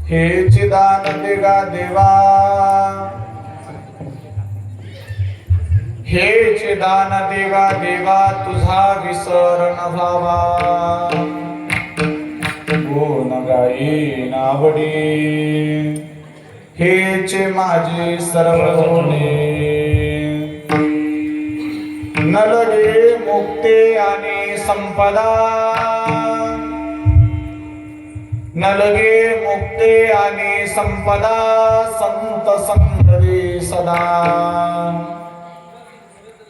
हे चिदान देगा देवा, हे चिदान देगा देवा, तुझा विसर न व्हावा. गुण गायीन आवडी, हेचे माझे सर्व जोडे. न लगे मुक्ते आणि संपदा, न लगे मुक्ते आणि संपदा, संत संतरी सदा.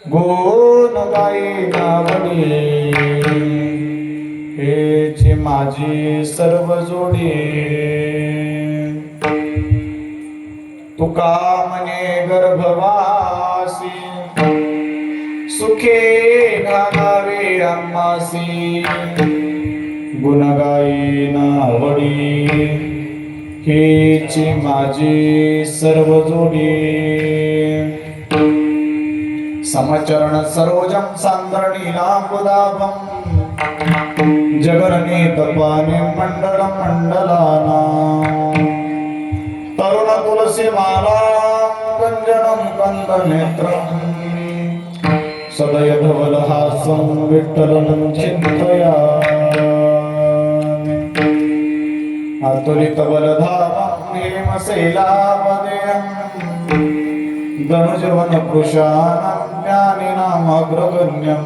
गुण गायीन आवडी, हेचे माझी सर्व जोडी. तुका म्हणे गर्भवासी, सुखे घालावे आम्हासी. गुण गायीन आवडी, हेची माझी सर्व जोडी. समचरण सरोजम सांद्रणीलांबुदाभं, जगरणी तपाने मंडल मंडलाना. तरुण तुलसी माला काञ्चनं कन्दनेत्रम् सदयधवलहासं विठ्ठलं चिन्तयामि अतुलितबलधामं हेमशैलावदेयं धनुजवनपुरुषाणां ज्ञानिनामग्रगण्यं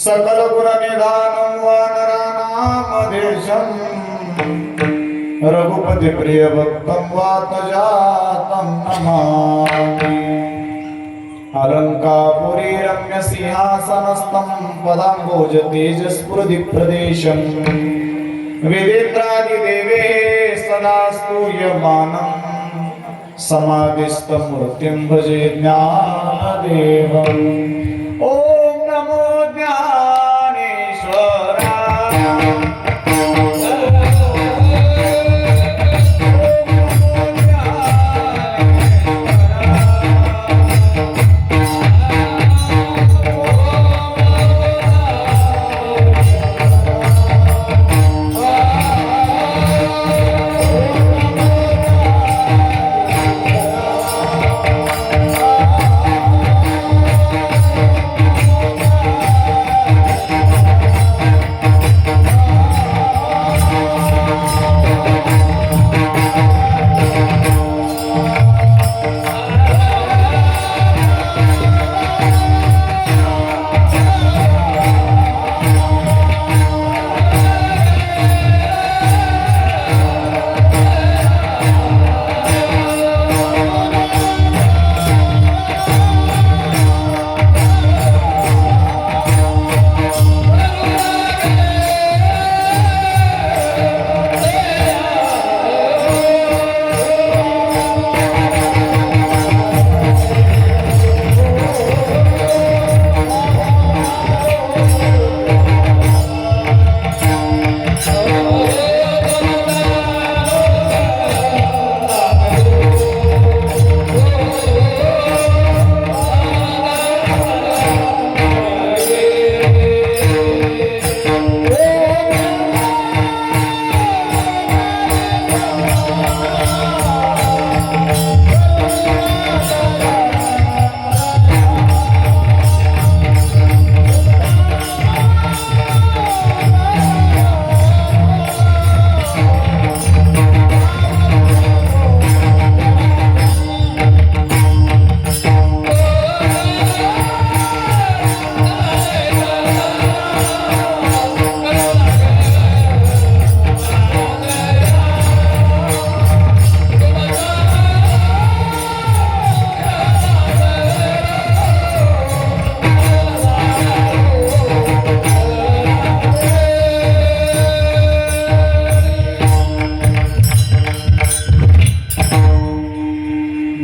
सकलगुणनिधानं वानराणामधीशं रघुपतिप्रियभक्तं वातजातं नमामि अलङ्कापुरी रम्यसिंहासनस्थं पदाम्बोजतेजस्फुरदिप्रदेशं वेदेन्द्रादिदेवे सदा स्तूयमानं समाधिस्थमूर्तिं भजे ज्ञानदेवम् ॐ नमो ज्ञानेश्वराय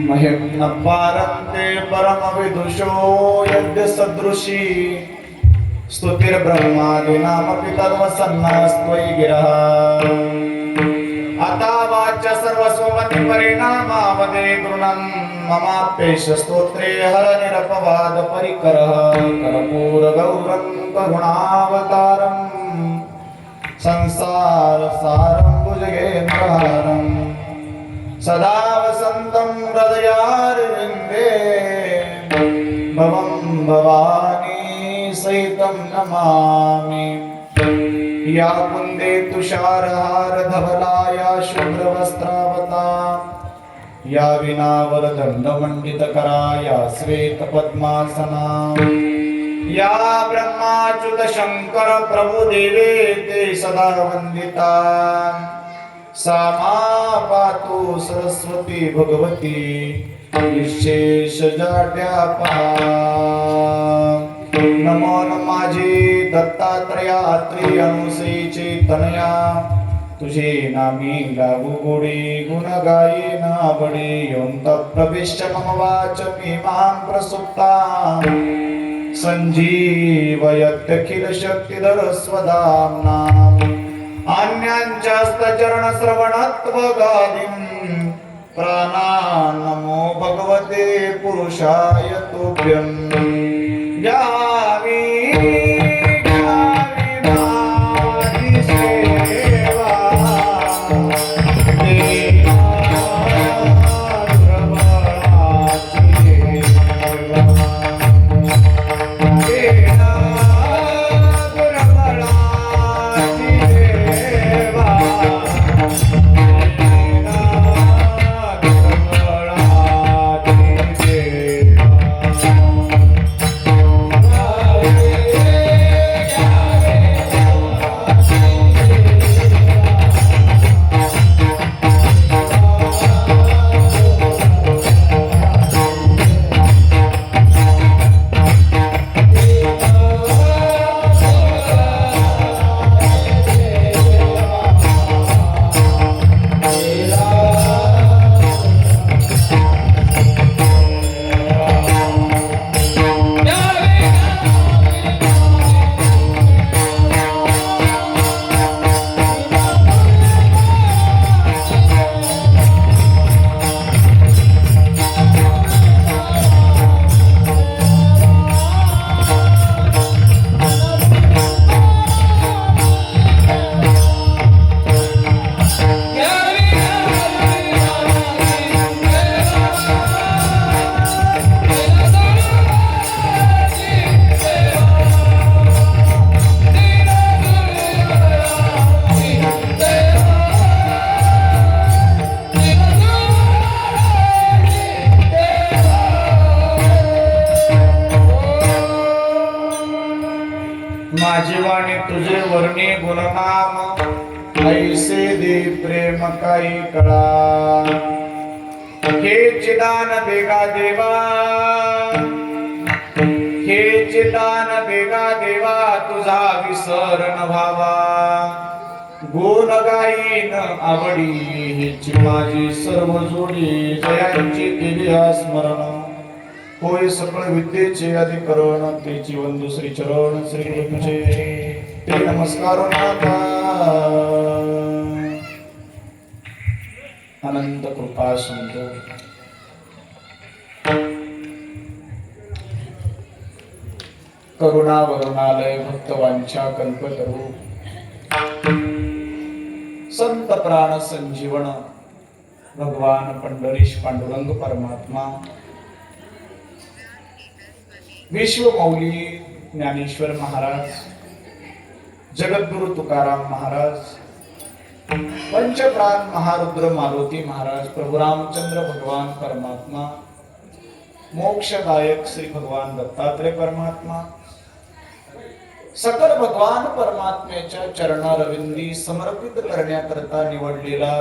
महिम्न पारन्ते परमविदुषो यद्य सदृशी स्तुतिर्ब्रह्मादीनामपि तद्वसन्नस्त्वयि गिरः अता वाच्य सर्वस्वमति परिणामावदे गृणन् ममाप्येष स्तोत्रे हरनिरपवाद परिकरः कर्पूरगौरं करुणावतारम् संसारसारं भुजगेन्द्रहारम् सदा वसन्तं हृदयारविन्दे भवं भवानी सहितं नमामि या कुन्दे तुषारहार धवलाया शुभ्रवस्त्रावता या वीणावरदण्डमण्डितकरा या श्वेतपद्मासना या ब्रह्माच्युत शङ्कर प्रभुदेवे ते सदा वन्दिता सा मा पातु सरस्वती भगवती विशेषजाड्यापहा नमो नमाजी दत्तात्रयात्री अनुसेची तनया तुझे नामी लागू गोडी गुण गाये नावडी योंत प्रविश्य मम वाचमी मां प्रसुप्ता संजीवयत्यखिल शक्तिधर स्वधाम्ना अन्यांचस्तचरण श्रवणत्वगादिं प्राणान्नमो भगवते पुरुषाय तुभ्यं यावी सेवा नाम ऐसे दे प्रेम काही कळा हे चिदान देगा देवा हे चिदान देगा देवा तुझा विसर न व्हावा गुण गाईन आवडी हिची माझी सर्व जोडी जयांची केली स्मरण होय सकळ विद्येचे अधिकरण तेची वंदू श्री चरण श्री तुझे ते नमस्कार नाथा अनंत कृपा सिंधू करुणा वरुणालय भक्तवांच्या कल्पतरू संत प्राण संजीवन भगवान पंढरीश पांडुरंग परमात्मा विश्व मौली ज्ञानेश्वर महाराज जगद्गुरु तुकाराम महाराज पंचप्राण महारुद्र मारुती महाराज प्रभु रामचंद्र भगवान परमात्मा मोक्षदायक श्री भगवान दत्तात्रय परमात्मा सकल भगवान परमात्म्याच्या चरणारविंदी समर्पित करण्याकरता निवडलेला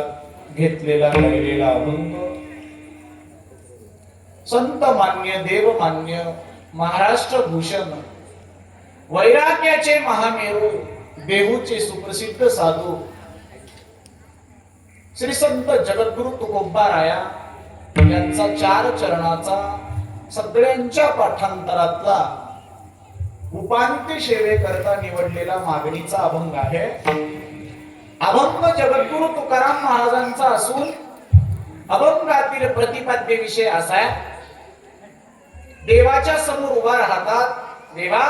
घेतलेला राहिलेला अभंग संत मान्य देव मान्य महाराष्ट्र भूषण वैराग्याचे महामेरू देहूचे सुप्रसिद्ध साधू श्री संत जगद्गुरु तुकोबाराया यांचा 4 चरणाचा सगळ्यांच्या पाठांतरातला उपांत्य सेवेकरता निवडलेला मागणीचा अभंग आहे. अभंग जगद्गुरु तुकाराम महाराजांचा असून अभंगातील प्रतिपाद्य विषय असा आहे, देवाच्या समोर उभा राहतात, देवा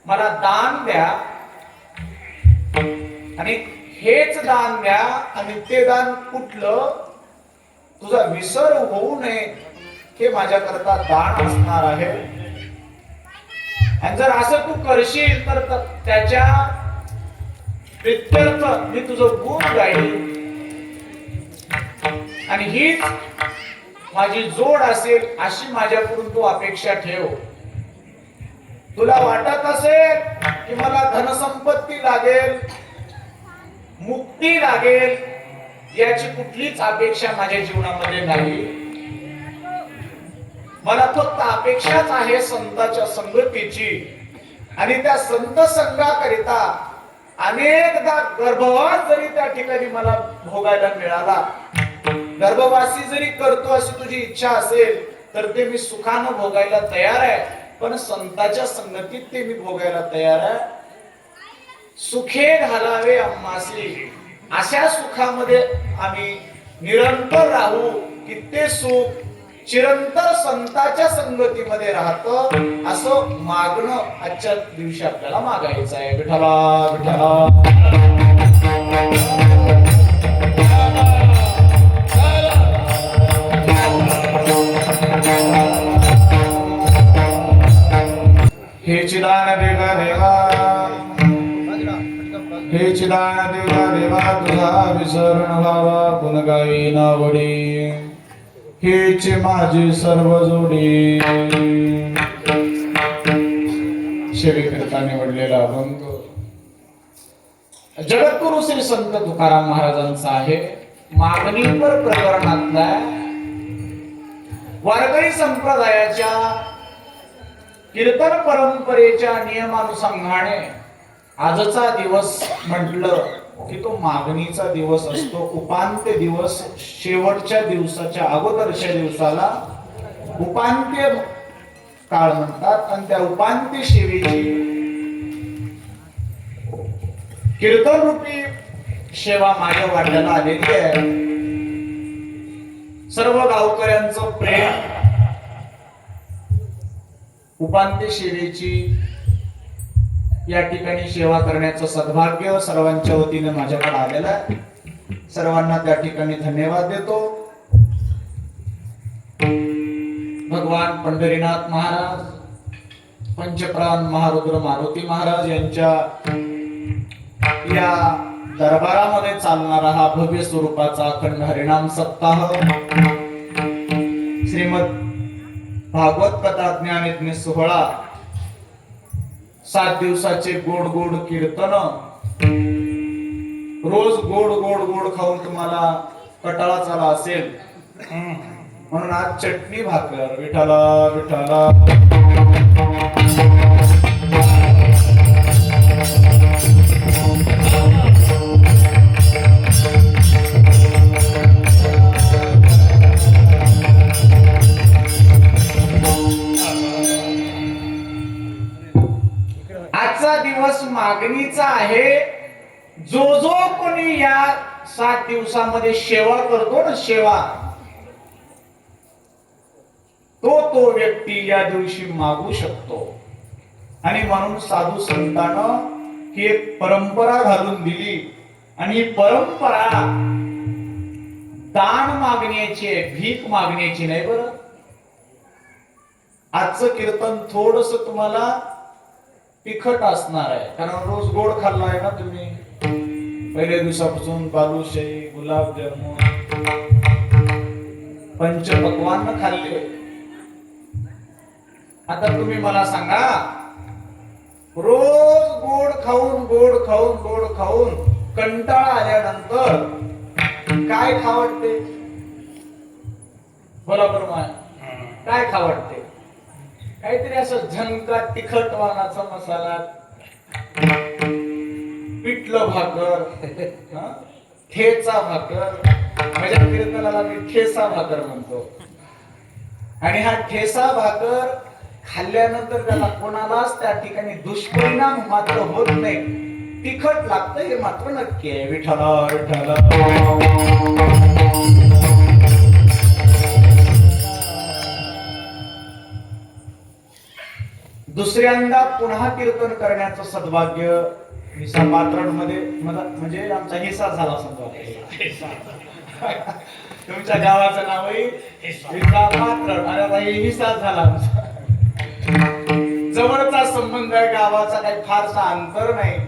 मला दान द्या आणि हेच दान द्या आणि ते दान कुठलं तुझा विसर होऊ नये हे माझ्याकरता दान असणार आहे. आणि जर असं तू करशील तर त्याच्या प्रित्यर्थ मी तुझं गुण गाईल आणि हीच माझी जोड असेल अशी माझ्याकडून तू अपेक्षा ठेव. तुला वाटत असेल की मला धनसंपत्ती लागेल, मुक्ती लागेल, याची कुठलीच अपेक्षा माझ्या जीवनामध्ये नाही. मला फक्त अपेक्षाच आहे संतांच्या संगतीची आणि त्या संत संघाकरिता अनेकदा गर्भवास जरी त्या ठिकाणी मला भोगायला मिळाला, गर्भवासी जरी करतो अशी तुझी इच्छा असेल तर ते मी सुखानं भोगायला तयार आहे, पण संतांच्या संगतीत ते मी भोगायला तयार आहे. सुखे घालावे आम्हासी, अशा सुखामध्ये आम्ही निरंतर राहू की ते सुख चिरंतर संतांच्या संगतीमध्ये राहतं असं मागणं आजच्या दिवशी आपल्याला मागायचं आहे. विठ्ठला विठ्ठला हे चिदान देवा देवा हे चिदान देवा देवा तुझा विसर न व्हावा गुण गाईन आवडी हेच माझी सर्व जोडी. सेवेकरता निवडलेला अभंग जगद्गुरु श्री संत तुकाराम महाराजांचा आहे. मागणीपर प्रकरणातला वारकरी संप्रदायाच्या कीर्तन परंपरेच्या नियमानुसांगाने आजचा दिवस म्हटलं की तो मागणीचा दिवस असतो. उपांत्य दिवस शेवटच्या दिवसाच्या अगोदरच्या दिवसाला उपांत्य काळ म्हणतात आणि त्या उपांत्य सेवेची कीर्तन रूपी सेवा माझ्या वाट्याला आलेली आहे. सर्व गावकऱ्यांचं प्रेम उपांत्य सेवेची या ठिकाणी सेवा करण्याचं सद्भाग्य सर्वांच्या वतीने माझ्याकडे आलेलं आहे. सर्वांना त्या ठिकाणी धन्यवाद देतो. भगवान पंढरीनाथ महाराज, पंचप्राण महारुद्र मारुती महाराज यांच्या या दरबारामध्ये चालणारा हा भव्य स्वरूपाचा अखंड हरिनाम सप्ताह श्रीमद भागवत कथा ज्ञानयज्ञ सोहळा 7 दिवसाचे गोड गोड कीर्तन, रोज गोड गोड गोड खाऊन तुम्हाला कटाळा झाला असेल, म्हणून आज चटणी भाकर विठाला विठाला. आजचा दिवस मागणीचा आहे. जो जो कोणी या 7 दिवसामध्ये सेवा करतो ना, सेवा, तो व्यक्ती या दिवशी मागू शकतो. आणि म्हणून साधू संतांनं ही एक परंपरा घालून दिली. आणि ही परंपरा दान मागण्याची आहे, भीक मागण्याची नाही. बरं, आजचं कीर्तन थोडस तुम्हाला तिखट असणार आहे, कारण रोज गोड खाल्लाय ना तुम्ही. पहिल्या दिवसापासून बालुशाही, गुलाबजामुन, पंचपक्वान्न खाल्ले. आता तुम्ही मला सांगा, रोज गोड खाऊन गोड खाऊन गोड खाऊन कंटाळा आल्यानंतर काय खावडते? बोला बरोबर, काय खावडते? काहीतरी असं झणका तिखट वाणाचा मसाला, पिठलं भाकर, ठेचा भाकर. माझ्या कीर्तनाला मी ठेचा भाकर म्हणतो. आणि हा ठेचा भाकर खाल्ल्यानंतर त्याला कोणालाच त्या ठिकाणी दुष्परिणाम मात्र होत नाही. तिखट लागतं हे मात्र नक्की आहे. विठाला विठाला. दुसऱ्यांदा पुन्हा कीर्तन करण्याचं सद्भाग्य हिसा पात्रांमध्ये म्हणजे आमचा हिस्सा झाला समजा. तुमच्या गावाचं नावही हिसा पात्र, आणि हिस्सा झाला आमचा. जवळचा संबंध आहे, गावाचा काही फारसा अंतर नाही.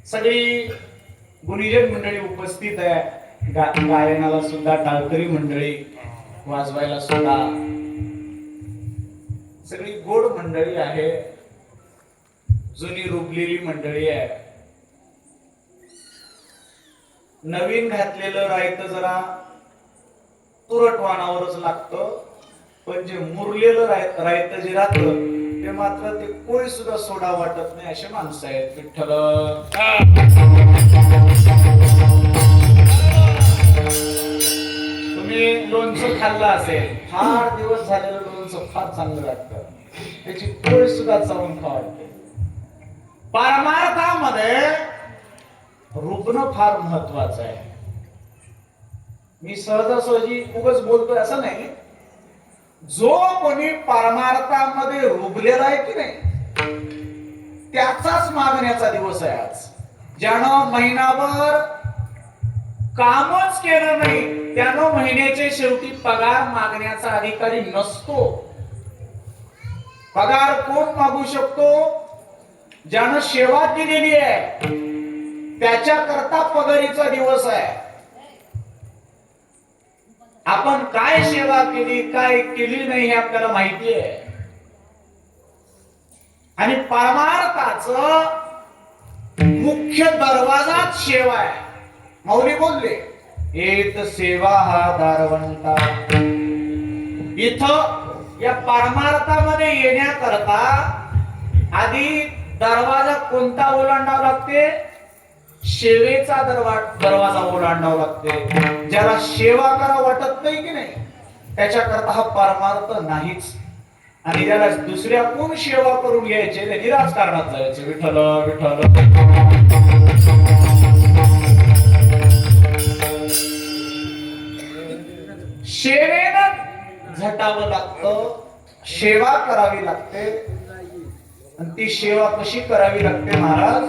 सगळी गुणीजन मंडळी उपस्थित आहे. गायनाला सुद्धा टाळकरी मंडळी, वाजवायला सुद्धा सगळी गोड मंडळी आहे, जुनी रुपलेली मंडळी आहे. नवीन घातलेलं रायत जरा तुरटवानावरच लागतं, पण जे मुरलेलं रायत जे राहतं ते मात्र ते कोळी सुद्धा सोडा वाटत नाही, असे माणसं आहेत. विठ्ठल. तुम्ही लोणचं खाल्लं असेल, फार दिवस झालेलं लोणचं फार चांगलं लागतं, त्याची पोळी सुद्धा चावून खावायची. परमार्थामध्ये रुग्ण फार महत्वाचं आहे. मी सहजासहजी उगाच बोलतोय असं नाही. जो कोणी परमार्थामध्ये रुबलेला आहे की नाही, त्याचाच मागण्याचा दिवस आहे आज. ज्यानं महिनाभर कामच केलं नाही, त्यानं महिन्याच्या शेवटी पगार मागण्याचा अधिकारी नसतो. पगार कोण मागू शकतो? ज्यानं सेवा केलेली आहे, त्याच्याकरता पगारीचा दिवस आहे. आपण काय सेवा केली, काय केली नाही हे आपल्याला माहिती आहे. आणि परमार्थाचं मुख्य दरवाजाच सेवा आहे. मौली बोलले, एत सेवा हा दारवंता. इथं या परमार्थामध्ये येण्याकरता आधी दरवाजा कोणता ओलांडावा लागते? सेवेचा दरवाजा ओलांडावा लागते. ज्याला सेवा करा वाटत नाही की नाही, त्याच्याकरता हा परमार्थ नाहीच. आणि ज्याला दुसऱ्या कोण सेवा करून घ्यायचे, त्याची राजकारणात जायचे. विठ्ठल विठ्ठल. सेवेनं झटावं लागतं, सेवा करावी लागते. आणि ती सेवा कशी करावी लागते महाराज?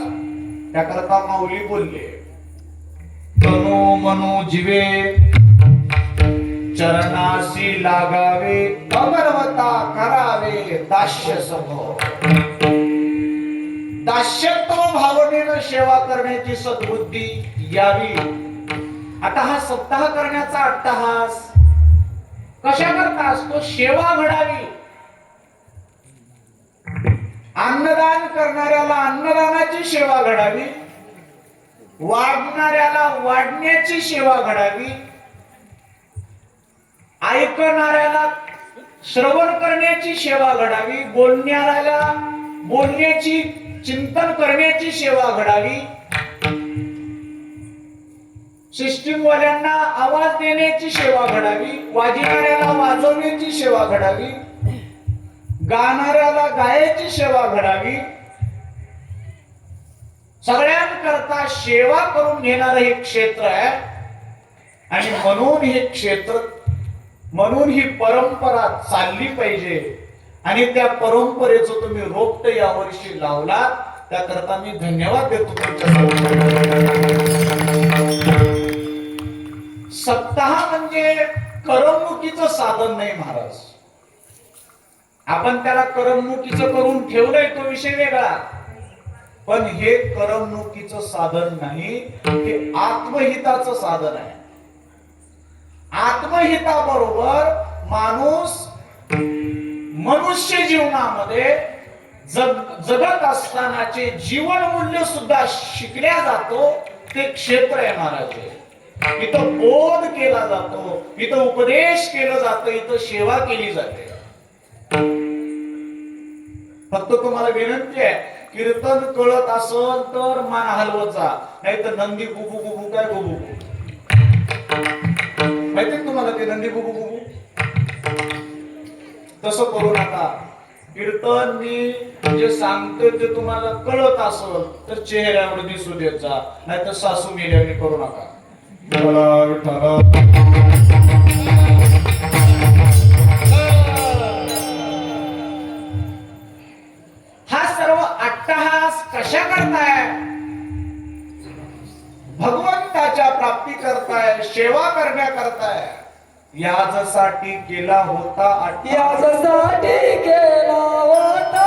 त्याकरता माऊली बोलले, तनो मनो जीवे चरणाशी लागावे, अमरवता करावे दास्य समो. दास्यत्व भावनेनं सेवा करण्याची सद्बुद्धी यावी. आता हा सप्ताह करण्याचा अट्टहास कशा करता असतो? सेवा घडावी. अन्नदान करणाऱ्याला अन्नदानाची सेवा घडावी, वाढणाऱ्याला वाढण्याची सेवा घडावी, ऐकणाऱ्याला श्रवण करण्याची सेवा घडावी, बोलणाऱ्याला बोलण्याची चिंतन करण्याची सेवा घडावी, सिस्टीम वाल्यांना आवाज देण्याची सेवा घडावी, वाजवणाऱ्याला वाजवण्याची सेवा घडावी, गाणाऱ्याला गायची सेवा घडावी. सगळ्यांकरता सेवा करून घेणारं हे क्षेत्र आहे. आणि म्हणून ही परंपरा चालली पाहिजे. आणि त्या परंपरेचं तुम्ही रोपट यावर्षी लावला, त्याकरता मी धन्यवाद देतो तुमच्या. सप्ताह म्हणजे करमणुकीचं साधन नाही महाराज. आपण त्याला करमणुकीचं करून ठेवलंय तो विषय वेगळा, पण हे करमणुकीचं साधन नाही, हे आत्महिताचं साधन आहे. आत्महिताबरोबर माणूस मनुष्य जीवनामध्ये जगत असतानाचे जीवन मूल्य सुद्धा शिकल्या जातो. ते क्षेत्र आहे महाराज. इथं बोध केला जातो, इथं उपदेश केला जातो, इथं सेवा केली जाते. फक्त तुम्हाला विनंती आहे, कीर्तन कळत असेल तर मान हलवत जा, नाही तर नंदी गुबू गुबू काय गुबू माहिती तुम्हाला ते नंदी गुबू गुबू तसं करू नका. कीर्तन मी जे सांगतो ते तुम्हाला कळत असेल तर चेहऱ्यावर दिसू देत जा, नाही तर सासू मेल्याने करू नका. हा सर्व अट्टहास कशा करताय? भगवंताच्या प्राप्ती करताय, सेवा करण्या करताय. यासाठी केला होता यासाठी केला होता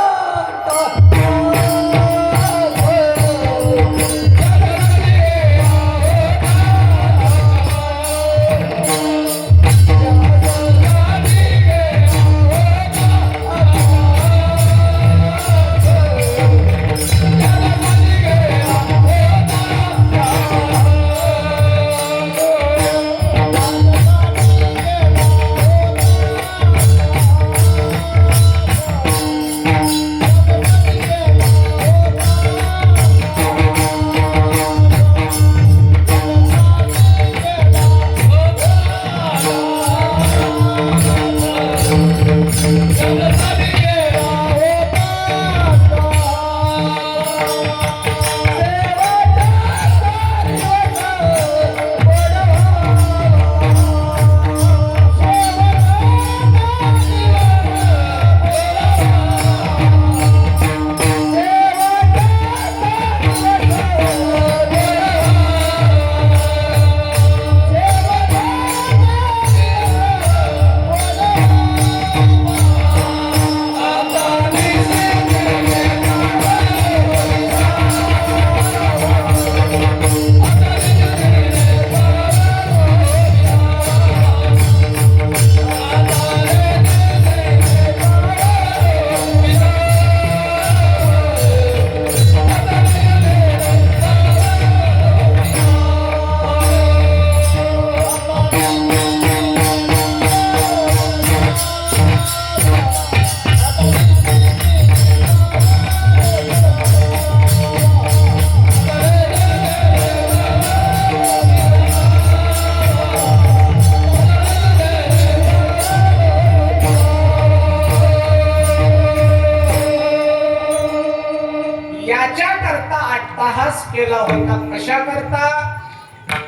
केला होता. कशा करता?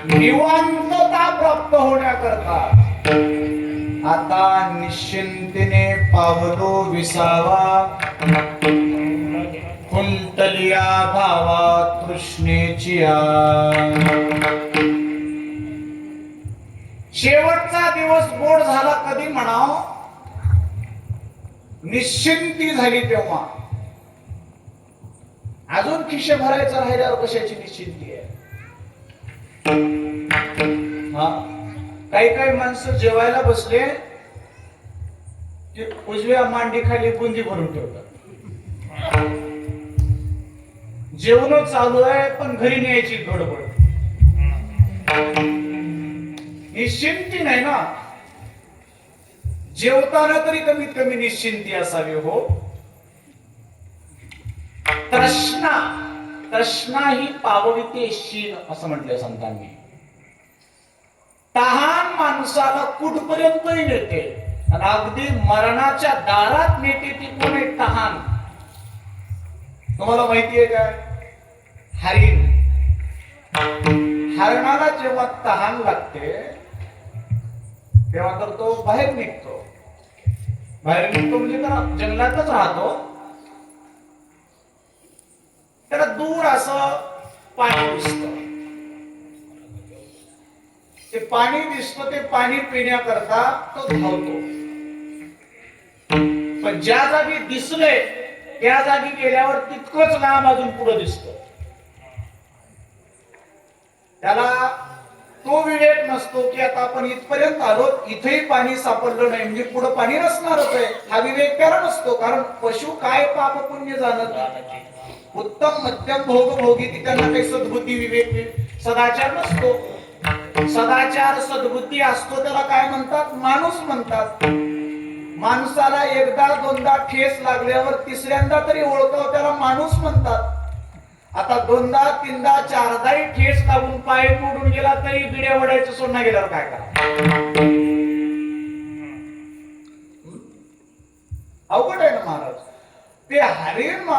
निवांतता प्राप्त होण्याकरता. आता निश्चिंतीने पावलो विसावा, कुंटलिया भावा तृष्णेची. शेवटचा दिवस गोड झाला कधी म्हणाव? निश्चिंती झाली तेव्हा. अजून खिशे भरायचं राहिल्यावर कशाची निश्चिंती आहे? काही माणसं जेवायला बसले की उजव्या मांडी खाली बुंदी भरून ठेवतात. जेवण चालू आहे पण घरी न्यायची गडबड, निश्चिंती नाही ना. जेवताना तरी कमीत कमी निश्चिंती असावी हो. तृष्णा तृष्णा ही पावविते शील असं म्हटलंय संतांनी. तहान माणसाला कुठपर्यंतही नेते आणि अगदी मरणाच्या दारात नेते ती कोण आहे? तहान. तुम्हाला माहितीये काय? हरिण, हरणाला जेव्हा तहान लागते तेव्हा तर तो बाहेर निघतो. बाहेर निघतो म्हणजे त्याला जंगलातच राहतो. त्याला दूर असं पाणी दिसतं. ते पाणी दिसतं, ते पाणी पिण्याकरता तो धावतो. पण ज्या जागी दिसले त्या जागी गेल्यावर तितकंच लांब अजून पुढे दिसतो. त्याला तो विवेक नसतो की आता आपण इथपर्यंत आलो, इथेही पाणी सापडलं नाही म्हणजे पुढे पाणी नसणारच आहे. हा विवेक त्याला नसतो. कारण पशु काय पाप पुण्य जाणत नाही. उत्तम मध्यम भोग भोगी त्यांना काही सद्बुद्धी विवेक सदाचार नसतो. सदाचार सद्बुद्धी असतो त्याला काय म्हणतात? माणूस म्हणतात. माणसाला एकदा दोनदा ठेस लागल्यावर तिसऱ्यांदा तरी ओळखावं त्याला माणूस म्हणतात. आता दोनदा तीनदा चारदाही ठेस लागून पाय मोडून गेला तरी बिड्या वडायचं सोडणं गेल्यावर काय करा? अवघड आहे ना महाराज. ते हरिण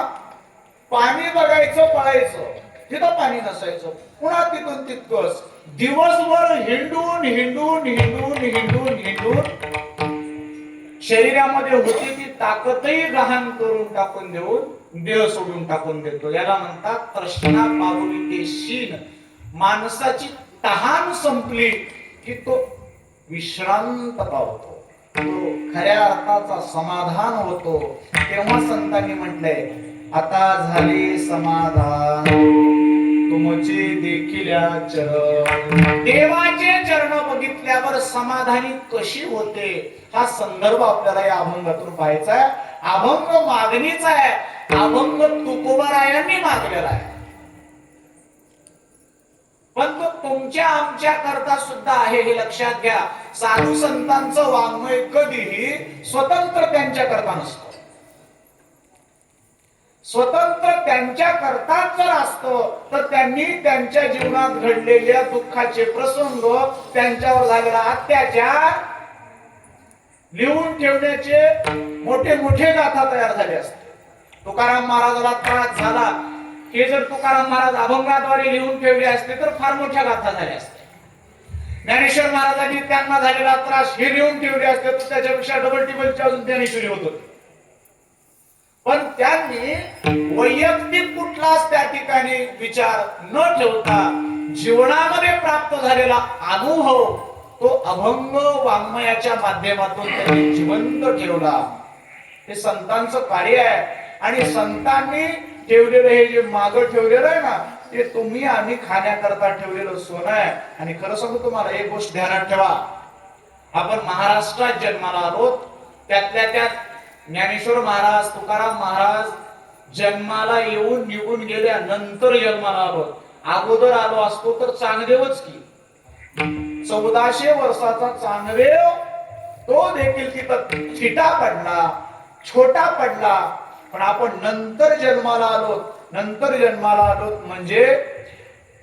पाणी बघायचं पळायचं, तिथं पाणी नसायचं, पुन्हा तिथून तितकंच दिवसभर हिंडून हिंडून हिंडून हिंडून हिंडून शरीरामध्ये होती ती ताकदही गहाण करून टाकून देऊन देह सोडून टाकून देतो. याला म्हणतात तृष्णा पावविते शीन. माणसाची तहान संपली की तो विश्रांत पावतो, तो खऱ्या अर्थाचा समाधान होतो. तेव्हा संतांनी म्हटलंय आता झाले समाधान तुमचे देखील चरण. देवाचे चरण बघितल्यावर समाधानी कशी होते हा संदर्भ आपल्याला या अभंगातून पाहायचा आहे. अभंग मागणीचा आहे. अभंग तुकोबारायांनी मागलेला आहे. पण तो तुमच्या आमच्या करता सुद्धा आहे हे लक्षात घ्या. साधू संतांचं वाङ्मय कधीही स्वतंत्र त्यांच्या करता नसतं. स्वतंत्र त्यांच्या करताच जर असतं तर त्यांनी त्यांच्या जीवनात घडलेल्या दुःखाचे प्रसंग, त्यांच्यावर झालेला अत्याचार लिहून ठेवण्याचे मोठे मोठे गाथा तयार झाले असते. तुकाराम महाराजाला त्रास झाला हे जर तुकाराम महाराज अभंगाद्वारे लिहून ठेवले असते तर फार मोठ्या गाथा झाल्या असत्या. ज्ञानेश्वर महाराजांनी त्यांना झालेला त्रास हे लिहून ठेवले असते तर त्याच्यापेक्षा डबल टिबलचे अजून ज्ञानेश्वरी होत होते. पण त्यांनी वैयक्तिक कुठलाच त्या ठिकाणी विचार न ठेवता जीवनामध्ये प्राप्त झालेला अनुभव तो अभंग वाङ्मयाच्या माध्यमातून त्यांनी जिवंत ठेवला. हे संतांचं कार्य आहे. आणि संतांनी ठेवलेलं हे जे मागं ठेवलेलं आहे ना ते तुम्ही आम्ही खाण्याकरता ठेवलेलं सोनं आहे. आणि खरं सांगू तुम्हाला एक गोष्ट ध्यानात ठेवा. आपण महाराष्ट्रात जन्माला आलो, त्यातल्या त्यात ज्ञानेश्वर महाराज तुकाराम महाराज जन्माला येऊन निघून गेल्यानंतर जन्माला आलो. अगोदर आलो असतो तर चांगदेवच की 1400 वर्षाचा चांगदेव तो देखील तिथं छिटा पडला, छोटा पडला. पण आपण नंतर जन्माला आलो. नंतर जन्माला आलो म्हणजे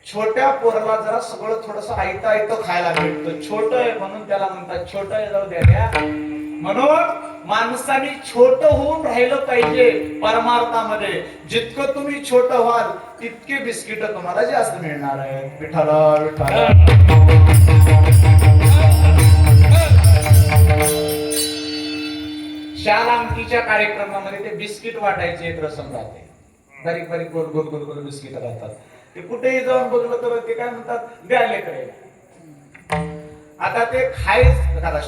छोट्या पोराला जरा सगळं थोडस आयतं आयतं खायला भेटतं. छोट आहे म्हणून त्याला म्हणतात छोट आहे, जाऊ द्या. म्हणून माणसाने छोट होऊन राहिलं पाहिजे. परमार्थामध्ये जितकं तुम्ही छोट व्हाल तितके बिस्किट तुम्हाला जास्त मिळणार आहे. विठ्ठला विठ्ठला. शाल आमटीच्या कार्यक्रमामध्ये ते बिस्किट वाटायचे एक रसम राहते. बारीक बारीक गोल गोल गोल गोल बिस्किट राहतात. ते कुठेही जाऊन बघलं तर ते काय म्हणतात द्याले करे. आता ते खायच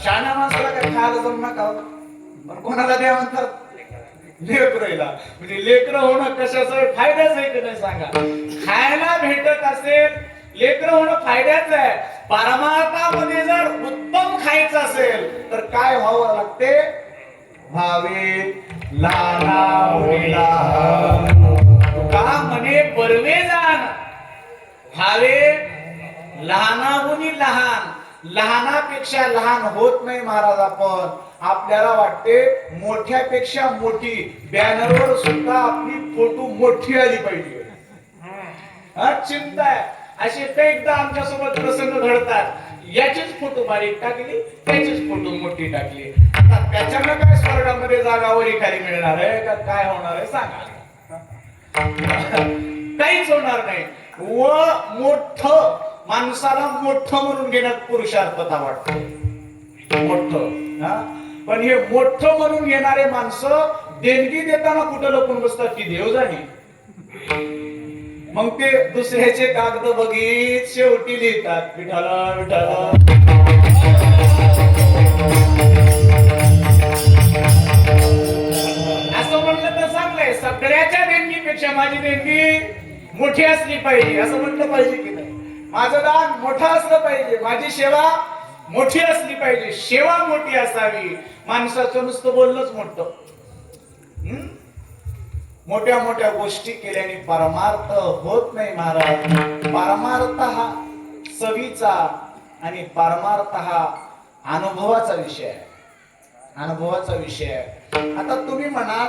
शाळा माणसाला काय खायला जाऊ नका, पण कोणाला द्या म्हणतात लेकरायला. म्हणजे लेकरं होणं कशाचं फायद्याच आहे की नाही सांगा. खायला भेटत असेल लेकरं होणं फायद्याच आहे. परमार्थामध्ये जर उत्तम खायचं असेल तर काय व्हावं लागते? व्हावे लहानाहुनी लहान. तुका म्हणे बरवे जाण व्हावे लहानाहुनी लहान. लहानापेक्षा लहान होत नाही महाराज आपण. आपल्याला वाटते मोठ्यापेक्षा मोठी बॅनरवर सुद्धा आपली फोटो मोठी आली पाहिजे. चिंता आहे असे एकदा आमच्या सोबत प्रसंग घडतात. याचीच फोटो बारीक टाकली त्याचीच फोटो मोठी टाकली. आता त्याच्यानं काय स्वर्गामध्ये जागावरी खाली मिळणार आहे का काय होणार आहे सांगा. काहीच होणार नाही. व मोठं माणसाला मोठं म्हणून घेण्यात पुरुषार्थता वाटतो मोठं. पण हे मोठं म्हणून घेणारे माणसं देणगी देताना कुठं लपून बसतात की देव जाणे. मग ते दुसऱ्याचे कागद बघित शेवटी लिहितात विठाल विठाल. असं म्हणलं तर चांगलंय. सगळ्याच्या देणगीपेक्षा माझी देणगी मोठी असली पाहिजे असं म्हटलं पाहिजे की नाही. माझं दान मोठं असलं पाहिजे. माझी सेवा मोठी असली पाहिजे. सेवा मोठी असावी. माणसाचं नुसतं बोलणंच मोठं. मोठ्या मोठ्या गोष्टी केल्याने परमार्थ होत नाही महाराज. परमार्थ हा सवीचा आणि परमार्थ हा अनुभवाचा विषय आहे. अनुभवाचा विषय आहे. आता तुम्ही म्हणाल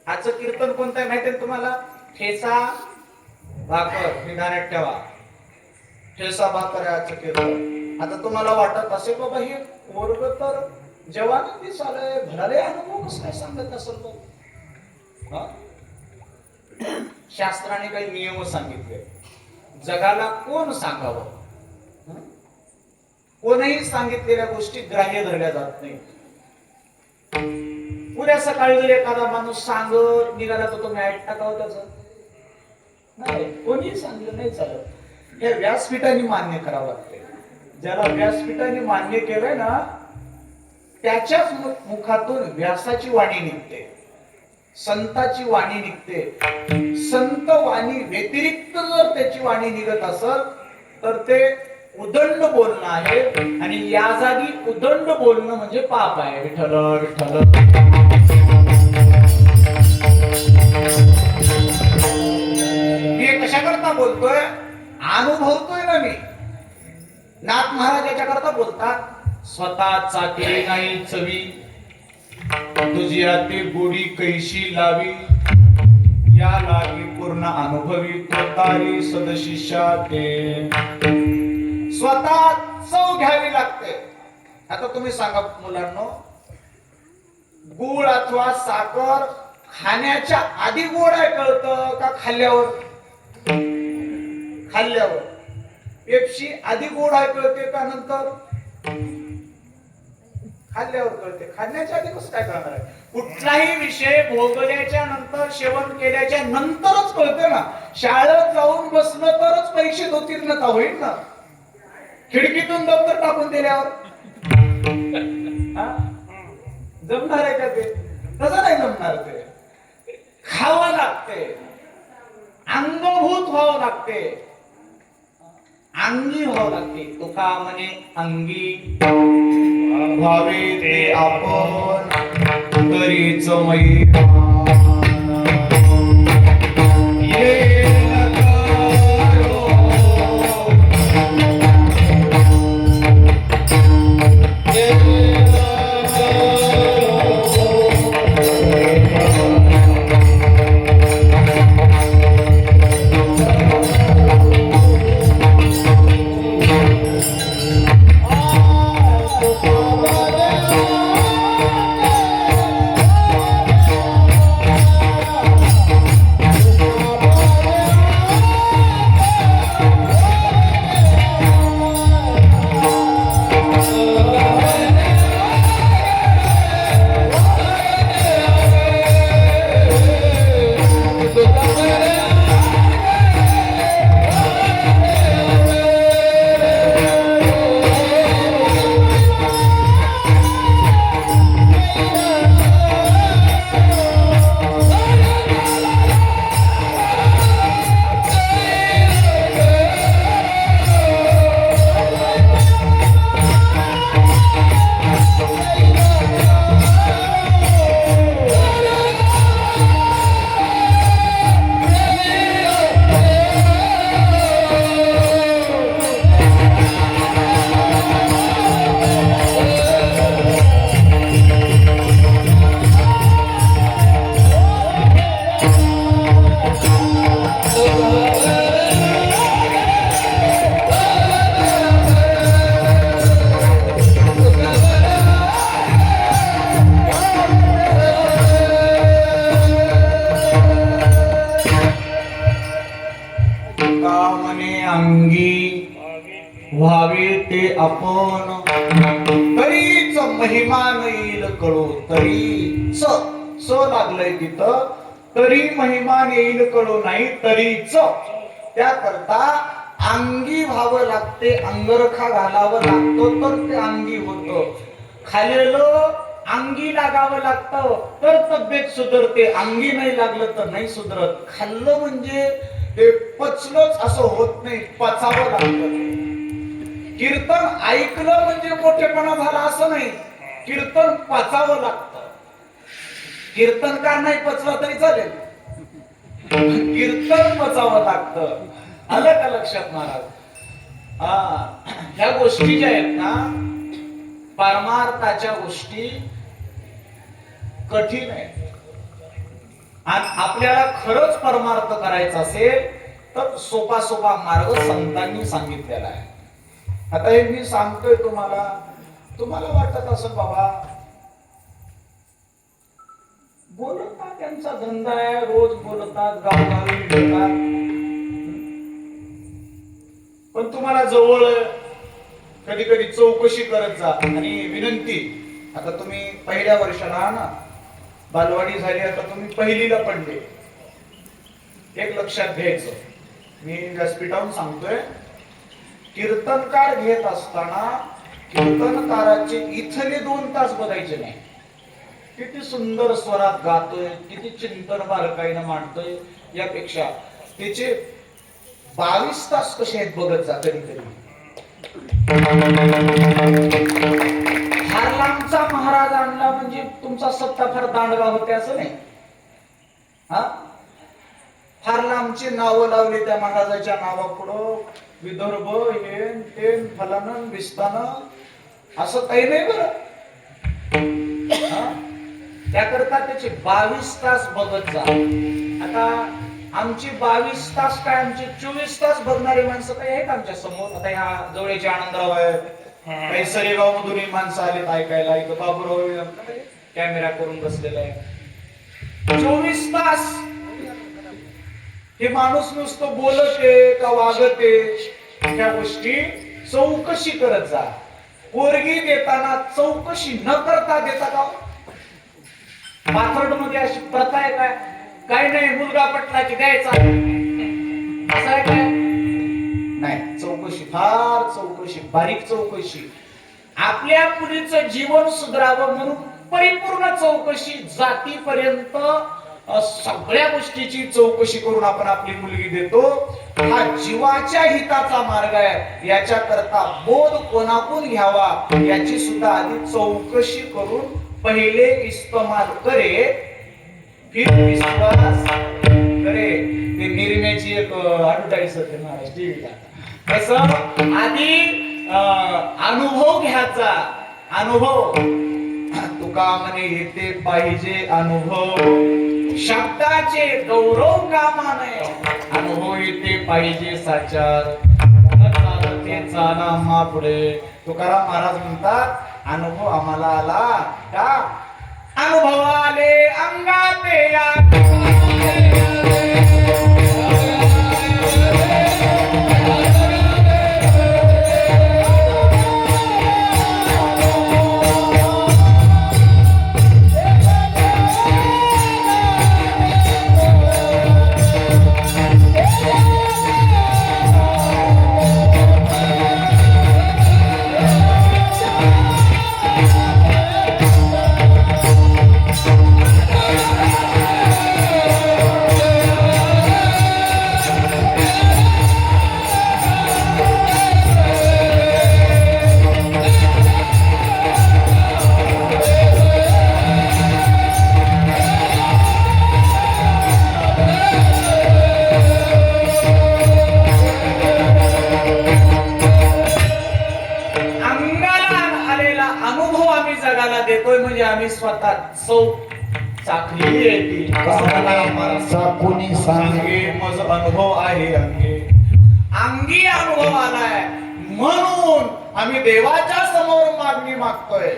आजचं कीर्तन कोणतं आहे माहिती आहे तुम्हाला. ठेचा भाकर निदानात ठेवा. ठेचा भाकर आहे आजचं कीर्तन. आता तुम्हाला वाटत असेल बाबा हे वर्ग तर जवान दिसालय भराले अनुभव कसं काय सांगत असेल बघ. शास्त्राने काही नियम सांगितले. जगाला कोण सांगावं. कोणीही सांगितलेल्या गोष्टी ग्राह्य धरल्या जात नाही. उद्या सकाळी जर एखादा माणूस सांगत निघाला तर तुम्ही ऐक टाकावं त्याचं नाही. कोणीही सांगलं नाही चालत. हे व्यासपीठाने मान्य करावं लागते. ज्याला व्यासपीठाने मान्य केलंय ना त्याच्याच मुखातून व्यासाची वाणी निघते. संताची वाणी निघते. संत वाणी व्यतिरिक्त जर त्याची वाणी निघत असेल तर ते उदंड बोलणं आहे. आणि या जागी उदंड बोलणं म्हणजे पाप आहे. विठ्ठल विठ्ठल. मी कशाकरता बोलतोय. अनुभवतोय ना मी. नाथ महाराज याच्याकरता बोलतात. स्वतः चाकरी नाही चवी तुझी आती गोडी कैशी लावी या लागी पूर्ण अनुभवी तोतारी सदशिष्या ते. स्वतः चव घ्यावी लागते. आता तुम्ही सांगा मुलांनो गुळ अथवा साखर खाण्याच्या आधी गोड आहे कळतं का खाल्ल्यावर. खाल्ल्यावर. पेप्सी आधी गोड आहे कळते का नंतर. खाल्ल्यावर कळते. खाण्याच्या आधी कसं काय करणार आहे. कुठलाही विषय भोगल्याच्या नंतर सेवन केल्याच्या नंतरच कळते ना. शाळेत जाऊन बसलं तरच परीक्षेत उत्तीर्णता होईल ना. खिडकीतून दप्तर टाकून दिल्यावर जमणार आहे का ते. तसं नाही जमणार ते. खावं लागते. अंगभूत व्हावं लागते. अंगी व्हावं लागते. तुका म्हणे अंगी व्हावे ते आपण तरीच मैदान. आपण तरीच महिमा येईल कळू तरी स लागलंय तिथं तरी महिमा येईल कळू नाही तरीच त्याकरता अंगी व्हावं लागते अंगरखा घालावं लागतो तर ते अंगी होतं खाल्लेलं अंगी लागावं लागतं तर तब्येत सुधरते अंगी नाही लागलं तर नाही सुधरत खाल्लं म्हणजे ते पचलंच असं होत नाही पचावं लागतं कीर्तन ऐकलं म्हणजे मोठेपणा झाला असं नाही कीर्तन पचावं लागतं कीर्तनकार नाही पचलं तरी चालेल कीर्तन पचावं लागतं आलं का लक्षात महाराज ह्या गोष्टी ज्या आहेत ना परमार्थाच्या गोष्टी कठीण आहेत आणि आपल्याला खरंच परमार्थ करायचा असेल तर सोपा सोपा मार्ग संतांनी सांगितलेला आहे आता हे मी सांगतोय तुम्हाला वाटत असं बाबा बोलतात त्यांचा धंदा आहे रोज बोलतात गावगावी बोलतात पण तुम्हाला जवळ कधी कधी चौकशी करत जा आणि विनंती आता तुम्ही पहिल्या वर्षाला आहात ना बालवाडी झाली आता तुम्ही पहिलीला पडले एक लक्षात घ्यायचं मी व्यासपीठावरून सांगतोय कीर्तनकार घेत असताना कीर्तनकाराचे इथले 2 तास बघायचे नाही किती सुंदर स्वरात गातोय किती चिंतन बारकाईनं मांडतोय यापेक्षा त्याचे 22 तास कसे आहेत बघत जा कधी कधी हारलामचा महाराज आणला म्हणजे तुमचा सत्ता फार दांडगा होते असं नाही हा हारलामची नावं लावली त्या महाराजाच्या नावापुढं विदर्भ हेन तेन फलानं विस्तानं असं काही नाही बरं त्याकरता त्याचे 22 तास बघत जा आता आमची 22 तास काय आमचे 24 तास बघणारी माणसं काही आहेत आमच्या समोर आता ह्या जवळचे आनंदराव आहेत काही सरेगाव मधून माणसं आलेत ऐकायला इथं बाबूराव कॅमेरा करून बसलेला आहे 24 तास हे माणूस नुसतं बोलते का वागते त्या गोष्टी चौकशी करत जा पोरगी देताना चौकशी न करता देता का पाथर्ड मध्ये अशी प्रथा आहे काय नाही मुलगा पटला की द्यायचा असं आहे काय नाही चौकशी फार चौकशी बारीक चौकशी आपल्या मुलीचं जीवन सुधारावं म्हणून परिपूर्ण चौकशी जातीपर्यंत सगळ्या गोष्टीची चौकशी करून आपण आपली मुलगी देतो हा जीवाच्या हिताचा मार्ग आहे याच्या करता बोध कोणाकडून घ्यावा याची सुद्धा आधी चौकशी करून पहिले इस्तेमाल करे फिर विश्वास करे ते निर्म्याची एक ऍडव्हर्टाइज होते महाराज टीव्हीला कसं आधी अनुभव घ्यायचा अनुभव तुका म्हणे येते पाहिजे अनुभव शब्दाचे गौरव कामा नये अनुभव येते पाहिजे साचार चाला पुढे तुकाराम महाराज म्हणतात अनुभव आम्हाला आला का अनुभव आले अंगाते देतोय म्हणजे आम्ही स्वतः चाकली येते कोणी सांगे मज अनुभव आहे अंगी अनुभव आलाय म्हणून आम्ही देवाच्या समोर मागणी मागतोय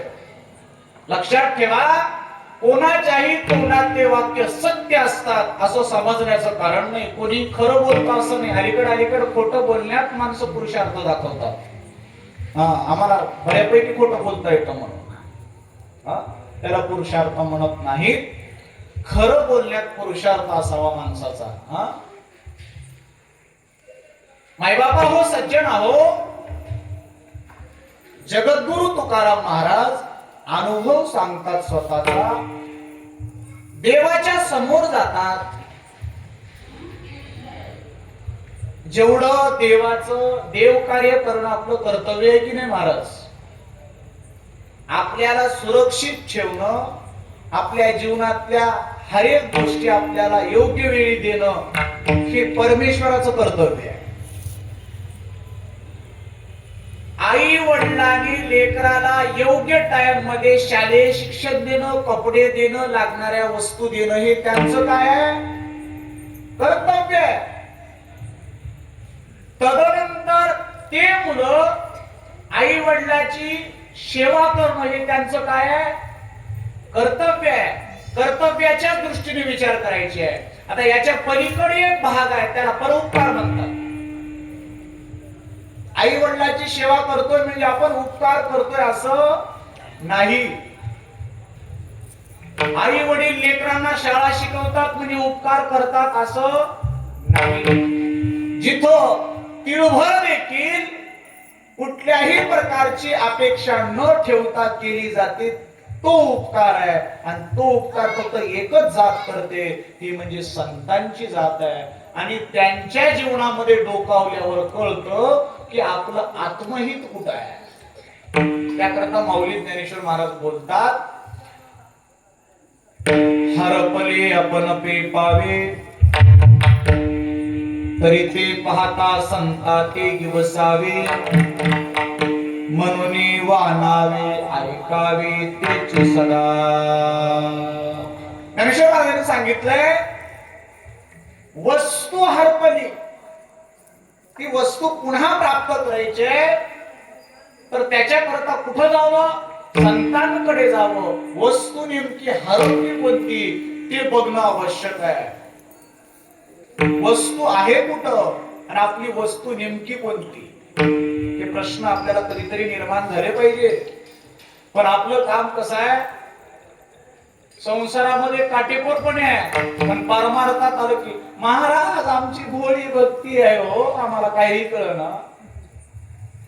लक्षात ठेवा कोणाच्याही तोंडात ते वाक्य सत्य असतात असं समजण्याचं कारण नाही कोणी खरं बोलतं असं नाही अलीकडे खोटं बोलण्यात माणसं पुरुषार्थ दाखवतात आम्हाला बऱ्यापैकी खोटं बोलता येतं म्हणून त्याला पुरुषार्थ म्हणत नाहीत. खरं बोलण्यात पुरुषार्थ असावा माणसाचा. मायबापा हो, सज्जन आहो. जगद्गुरु तुकाराम महाराज अनुभव सांगतात स्वतःचा. देवाच्या समोर जातात. जेवढं देवाचं देवकार्य करणं आपलं कर्तव्य आहे की नाही महाराज, आपल्याला सुरक्षित ठेवणं, आपल्या जीवनातल्या हर एक गोष्टी आपल्याला योग्य वेळी देणं हे परमेश्वराचं कर्तव्य आहे. आई वडिलांनी लेकराला योग्य टाइम मध्ये शालेय शिक्षण देणं, कपडे देणं, लागणाऱ्या वस्तू देणं हे त्यांचं काय आहे, कर्तव्य आहे. तदनंतर ते मुलं आई वडिलाची सेवा करणं हे त्यांचं काय आहे, कर्तव्य आहे. कर्तव्याच्या दृष्टीने विचार करायचे आहे. आता याच्या पलीकडे एक भाग आहे, त्याला परोपकार म्हणतात. आई वडिलाची सेवा करतोय म्हणजे आपण उपकार करतोय असं नाही. आई वडील लेकरांना शाळा शिकवतात म्हणजे उपकार करतात असं नाही. जिथं तिळभर देखील कुठल्याही प्रकारची अपेक्षा न ठेवता केली जाते तो उपकार आहे. आणि तो उपकार फक्त एकच जात करते, ती म्हणजे संतांची जात आहे. आणि त्यांच्या जीवनामध्ये डोकावल्यावर कळतं की आपलं आत्महित कुठं आहे. त्याकरता माऊली ज्ञानेश्वर महाराज बोलतात, हरपले आपण पे पावे, तरी ते पाहता संता ते दिवसावे, म्हणून वानावे ऐकावे तेच सदा. ज्ञानेश्वर महाराजांनी सांगितलंय, वस्तू हरपली, ती वस्तू पुन्हा प्राप्त करायची तर त्याच्याकरता कुठं जावं, संतांकडे जावं. वस्तू नेमकी हरवली कोणती ते बघणं आवश्यक आहे. वस्तू आहे कुठं आणि आपली वस्तू नेमकी कोणती हे प्रश्न आपल्याला कधीतरी निर्माण झाले पाहिजे. पण आपलं काम कसं आहे, संसारामध्ये काटेकोरपणे आहे, पण परमार्थात आलं की महाराज आमची भोळी भक्ती आहे हो, आम्हाला काही कळना.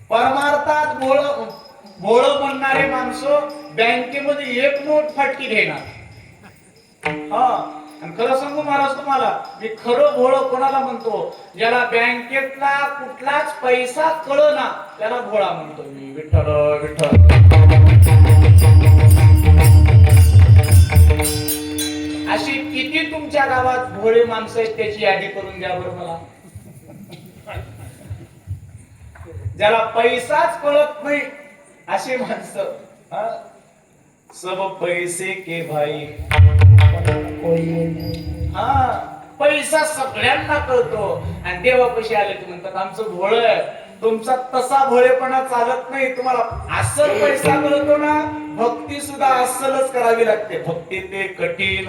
परमार्थात भोळ म्हणणारे माणसं बँकेमध्ये एक नोट फाटकी घेणार. आणि खरं सांगू महाराज तुम्हाला, मी खरं भोळ कोणाला म्हणतो, ज्याला बँकेतला कुठलाच पैसा कळना त्याला भोळा म्हणतो मी. विठ्ठल विठ्ठल. अशी किती तुमच्या गावात भोळे माणसं आहेत त्याची यादी करून द्या बरं मला. ज्याला पैसाच कळत नाही अशी माणसं. सब पैसे के भाई. पैसा सगळ्यांना कळतो आणि देवापाशी आले की म्हणतात आमचं भोळ आहे. तुमचा तसा भोळेपणा चालत नाही. तुम्हाला अस्सल पैसा कळतो ना, भक्ती सुद्धा अस्सलच करावी लागते. भक्ती ते कठीण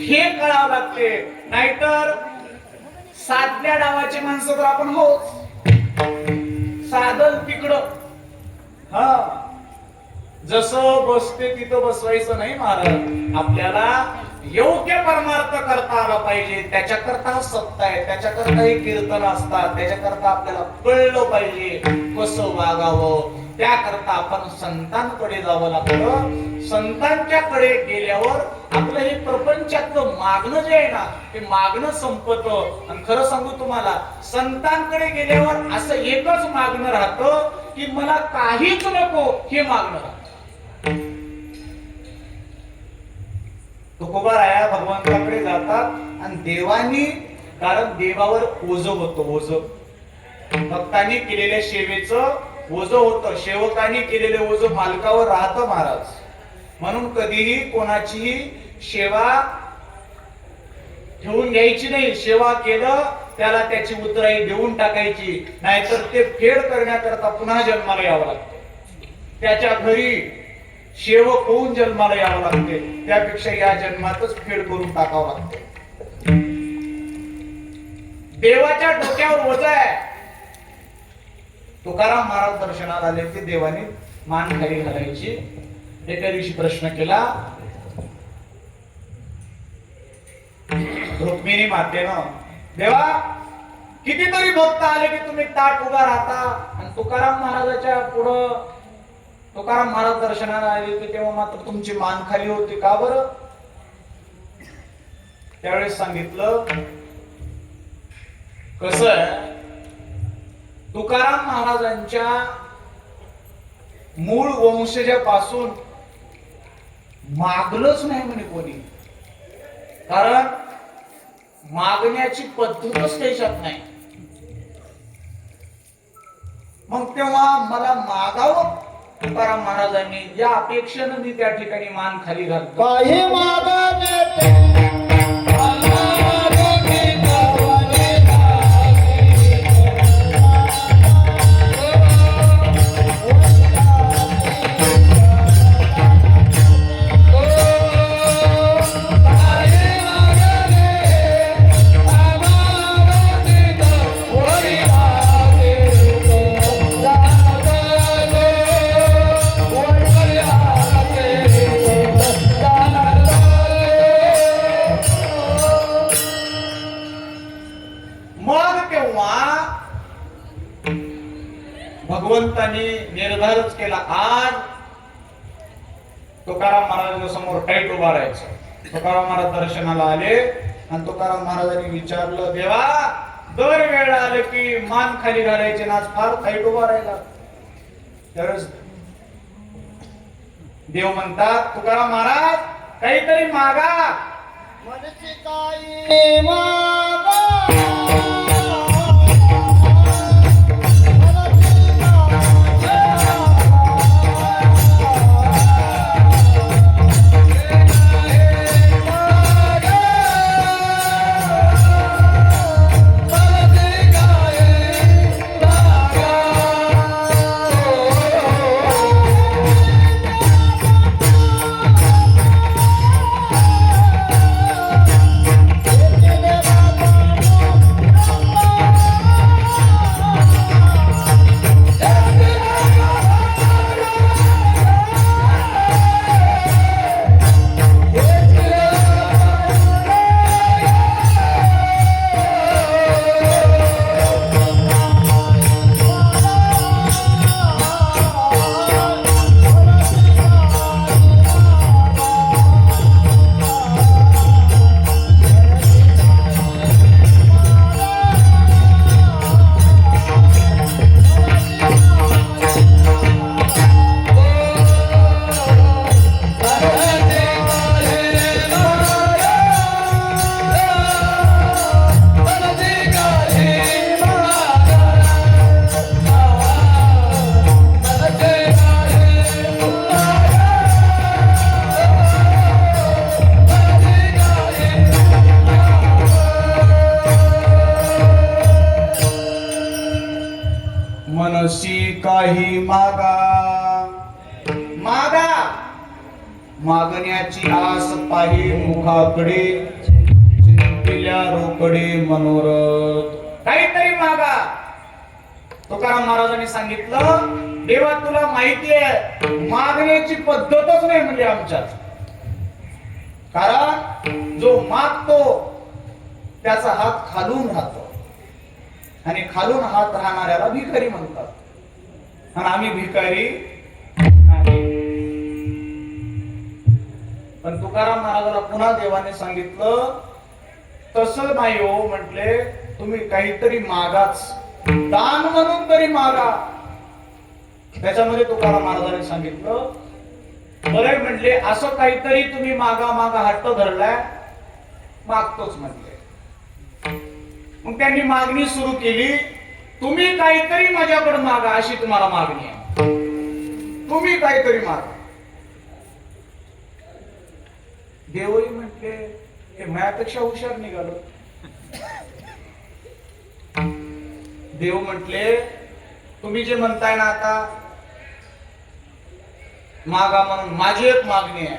हे कळावं लागते. नाहीतर साधल्या डावाची माणसं तर आपण हो, साधन तिकडं. जसं बसते तिथं बसवायचं नाही महाराज. आपल्याला योग्य परमार्थ करता आला पाहिजे. त्याच्याकरता सत्ता आहे, त्याच्याकरता ही कीर्तन असतात, त्याच्याकरता आपल्याला कळलं पाहिजे कसं वागावं. त्याकरता आपण संतांकडे जावं लागतं. संतांच्याकडे गेल्यावर आपलं हे प्रपंचातलं मागणं जे आहे ना ते मागणं संपतं. आणि खरं सांगू तुम्हाला, संतांकडे गेल्यावर असं एकच मागणं राहतं की मला काहीच नको हे मागणं राहतं. तुकोबाराया भगवंताकडे जातात आणि देवानी, कारण देवावर ओझ होतं. ओझ भक्तांनी केलेल्या सेवेचं ओझ होतं. सेवकांनी केलेले ओझ मालकावर राहतं महाराज. म्हणून कधीही कोणाची सेवा ठेवून घ्यायची नाही. सेवा केलं त्याला त्याची उतराई देऊन टाकायची, नाहीतर ते फेड करण्याकरता पुन्हा जन्माला यावं लागतं. त्याच्या घरी सेवक होऊन जन्माला यावं लागते. त्यापेक्षा या जन्मातच फेड करून टाकावं लागते. देवाच्या डोक्यावर ओझ आहे. तुकाराम महाराज दर्शनाला आले ते देवाने मान खाली घालायची. एका दिवशी प्रश्न केला रुक्मिणी मातेनं, देवा कितीतरी भक्त आले की तुम्ही ताट उभा राहता आणि तुकाराम महाराजाच्या पुढं तुकाराम महाराज दर्शनाला आले की तेव्हा मात्र तुमची मान खाली होती का बरं? त्यावेळेस सांगितलं कसं आहे, तुकाराम महाराजांच्या मूळ वंशजापासून मागलंच नाही म्हणे कोणी, कारण मागण्याची पद्धतच त्याच्यात नाही. मग तेव्हा मला मागावं तुकाराम महाराजांनी, या अपेक्षेनं मी त्या ठिकाणी मान खाली घालतो. काही मागाने भगवंतानी निर्धारच केला, आज तुकाराम महाराजांच्या समोर टाईट उभा राहायचं. तुकाराम महाराज दर्शनाला आले आणि तुकाराम महाराजांनी विचारलं, देवा दर वेळ आलं की मान खाली घालायचे ना, आज फार टाईट उभा राहिला. त्यावेळेस देव म्हणतात, तुकाराम महाराज काहीतरी मागा. मनची काही मागा मनसी काही मागा. मागा मागण्याची आस पाही मुखाकडे, चिंतिल्या रोकडे मनोरथ. काहीतरी मागा. तुकाराम महाराजांनी सांगितलं, देवा तुला माहिती आहे मागण्याची पद्धतच नाही म्हणजे आमच्यात, कारण जो मागतो त्याचा हात खालून राहतो आणि खालून हात राहणाऱ्याला भिकारी म्हणतात, आणि आम्ही भिकारी नाही. पण तुकाराम महाराजाला पुन्हा देवाने सांगितलं, तसं नाही हो म्हटले, तुम्ही काहीतरी मागाच, दान म्हणून तरी मागा. त्याच्यामध्ये तुकाराम महाराजांनी सांगितलं, बरे म्हटले असं काहीतरी तुम्ही मागा मागा हट्ट धरलाय, मागतोच म्हटले. मग त्यांनी मागणी सुरू केली, तुम्ही काहीतरी माझ्याकडे मागा, अशी तुम्हाला मागणी आहे, तुम्ही काहीतरी मागा. देवही म्हटले, हे माझ्यापेक्षा हुशार निघालो. देव म्हटले, तुम्ही जे म्हणताय ना आता मागा म्हणून, माझी एक मागणी आहे,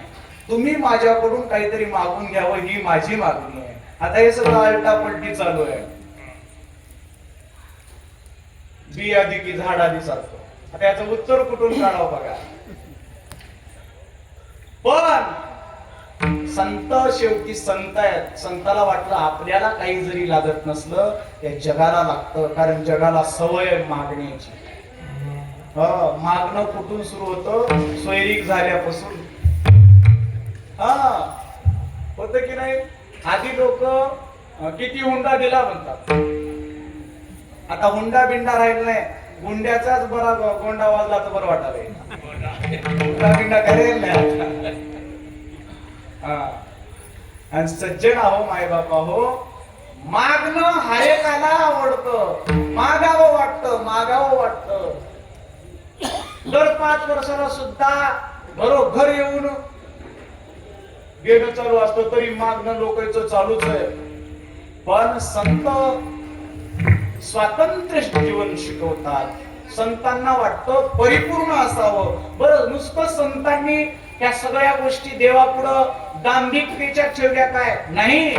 तुम्ही माझ्याकडून काहीतरी मागून घ्यावं, ही माझी मागणी आहे. आता हे सगळं आलटापलटी चालू आहे. बी आधी की झाड आधी चालतो. आता याचं उत्तर कुठून काढावं बघा. पण संत शेवटी संत आहेत. संताला वाटलं आपल्याला काही जरी लागत नसलं या जगाला लागतं, कारण जगाला सवय आहे मागण्याची. मागणं कुठून सुरू होतं? सोयरीक झाल्यापासून. होत की नाही? आधी लोक किती हुंडा दिला म्हणतात. आता हुंडा बिंडा राहिला नाही. गुंड्याचाच बरा गोंडा वाजला तर बरं वाटायला. हुंडा बिंडा करेल नाही. आणि सज्जन आहो, माय बापा हो, मागणं हरेकाला आवडतं. मागावं वाटतं. दर 5 वर्षाला सुद्धा घरोघर येऊन घेणं चालू असतं, तरी मागणं लोकांचं चालूच आहे. पण संत स्वातंत्र्य जीवन शिकवतात. संतांना वाटतं परिपूर्ण असावं. बरं, नुसतं संतांनी या सगळ्या गोष्टी देवापुढं दांभिकतेच्या ठेवल्या काय? नाही.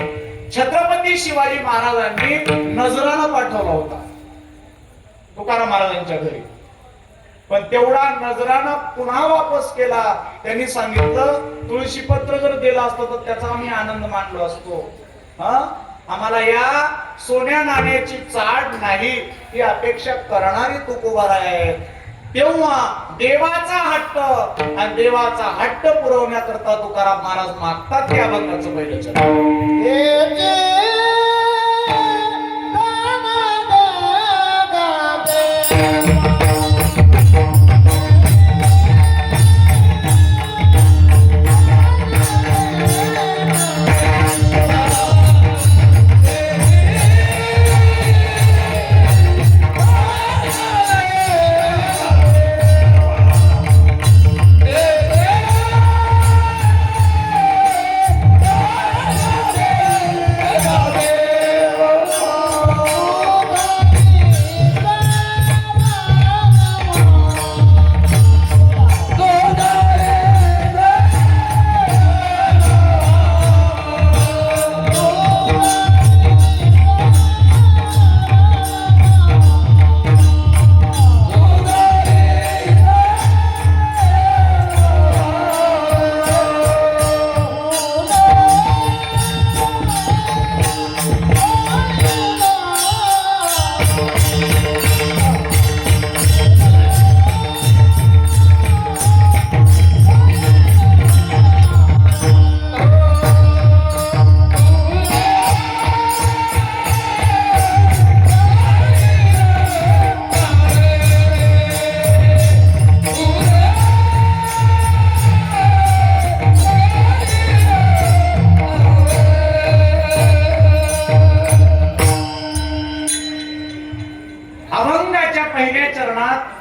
छत्रपती शिवाजी महाराजांनी नजराणा पाठवला होता तुकाराम महाराजांच्या घरी, पण तेवढा नजराणा पुन्हा वापस केला. त्यांनी सांगितलं, तुळशीपत्र जर दिला असतं तर त्याचा आम्ही आनंद मानलो असतो. आम्हाला या सोन्या नाण्याची चाड नाही, ही अपेक्षा करणारी तुकोबार आहे. तेव्हा देवाचा हट्ट आणि देवाचा हट्ट पुरवण्याकरता तुकाराम महाराज मागतात त्या अभंगाचं पहिलं चरण.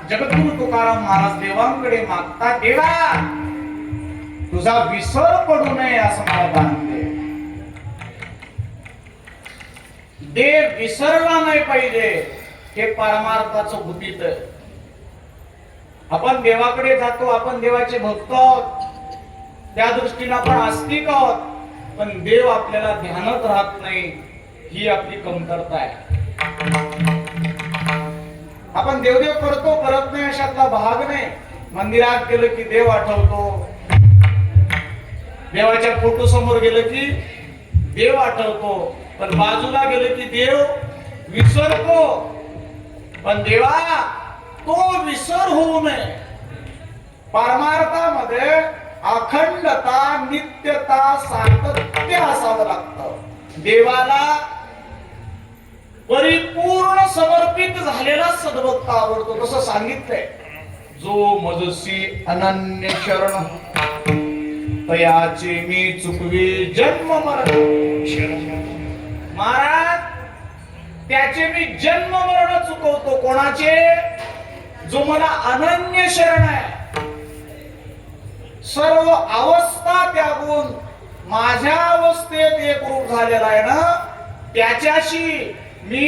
जगद्गुरु तुकाराम महाराज देवांकडे मागतात, देवा तुझा विसर पडू नये असं मला दान दे. देव विसरला नाही पाहिजे, हे परमार्थाचं गुपित आहे. आपण देवाकडे जातो, आपण देवाचे भक्त आहोत, त्या दृष्टीने आपण आस्तिक आहोत, पण देव आपल्याला ध्यानात राहत नाही, ही आपली कमतरता आहे. आपण देवदेव करतो, करत नाही अशातला भाग नाही. मंदिरात गेलं की देव आठवतो, देवाच्या फोटो समोर गेलं की देव आठवतो, पण बाजूला गेलं की देव विसरतो. पण देवा तो विसर होऊ नये. परमार्थामध्ये अखंडता, नित्यता, सातत्य असावं लागतं. देवाला परिपूर्ण समर्पित झालेला सद्भक्त आवडतो, तसं सांगितलंय. जो मजसी अनन्य शरण तयाचे मी चुकवी जन्म मरण. महाराज त्याचे मी जन्म मरण चुकवतो. कोणाचे? जो मला अनन्य शरण आहे, सर्व अवस्था त्यागून माझ्या अवस्थेत एकरूप झालेला आहे ना, त्याच्याशी मी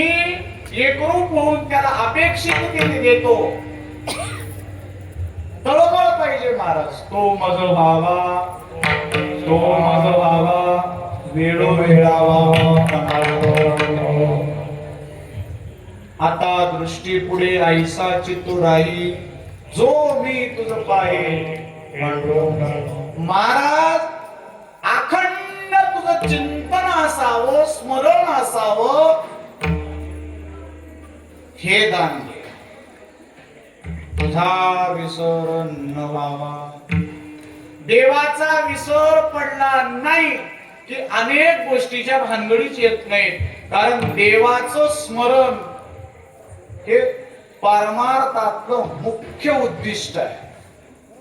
एकरूप होऊन त्याला अपेक्षिततेने देतो. तळमळ पाहिजे महाराज, तो मज व्हावा, तो मज व्हावा, वेळोवेळावा. आता दृष्टी पुढे आईसा चित्तू राही जो मी तुझ पाहे पांडुरंगा. महाराज अखंड तुझं चिंतन असावं, स्मरण असावं, हे दान घे. तुझा विसर न व्हावा. देवाचा विसर पडला नाही की अनेक गोष्टीच्या भानगडीच येत नाहीत. कारण देवाचं स्मरण हे परमार्थातलं मुख्य उद्दिष्ट आहे.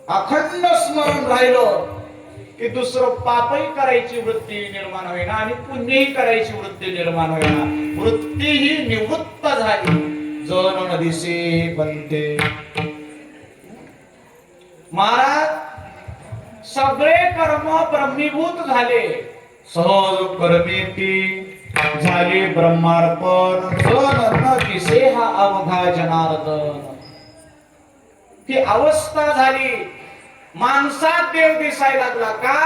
अखंड स्मरण राहिलं की दुसरं पापही करायची वृत्ती निर्माण होईना आणि पुण्यही करायची वृत्ती निर्माण होईना. वृत्ती ही निवृत्त झाली. जन न दिसे बनते. महाराज सगळे कर्म ब्रह्मीभूत झाले. सहज कर्मेती झाले ब्रह्मार्पण. जन न दिसे हा अवघा जनार्दन. ती अवस्था झाली. माणसात देव दिसायला लागला का?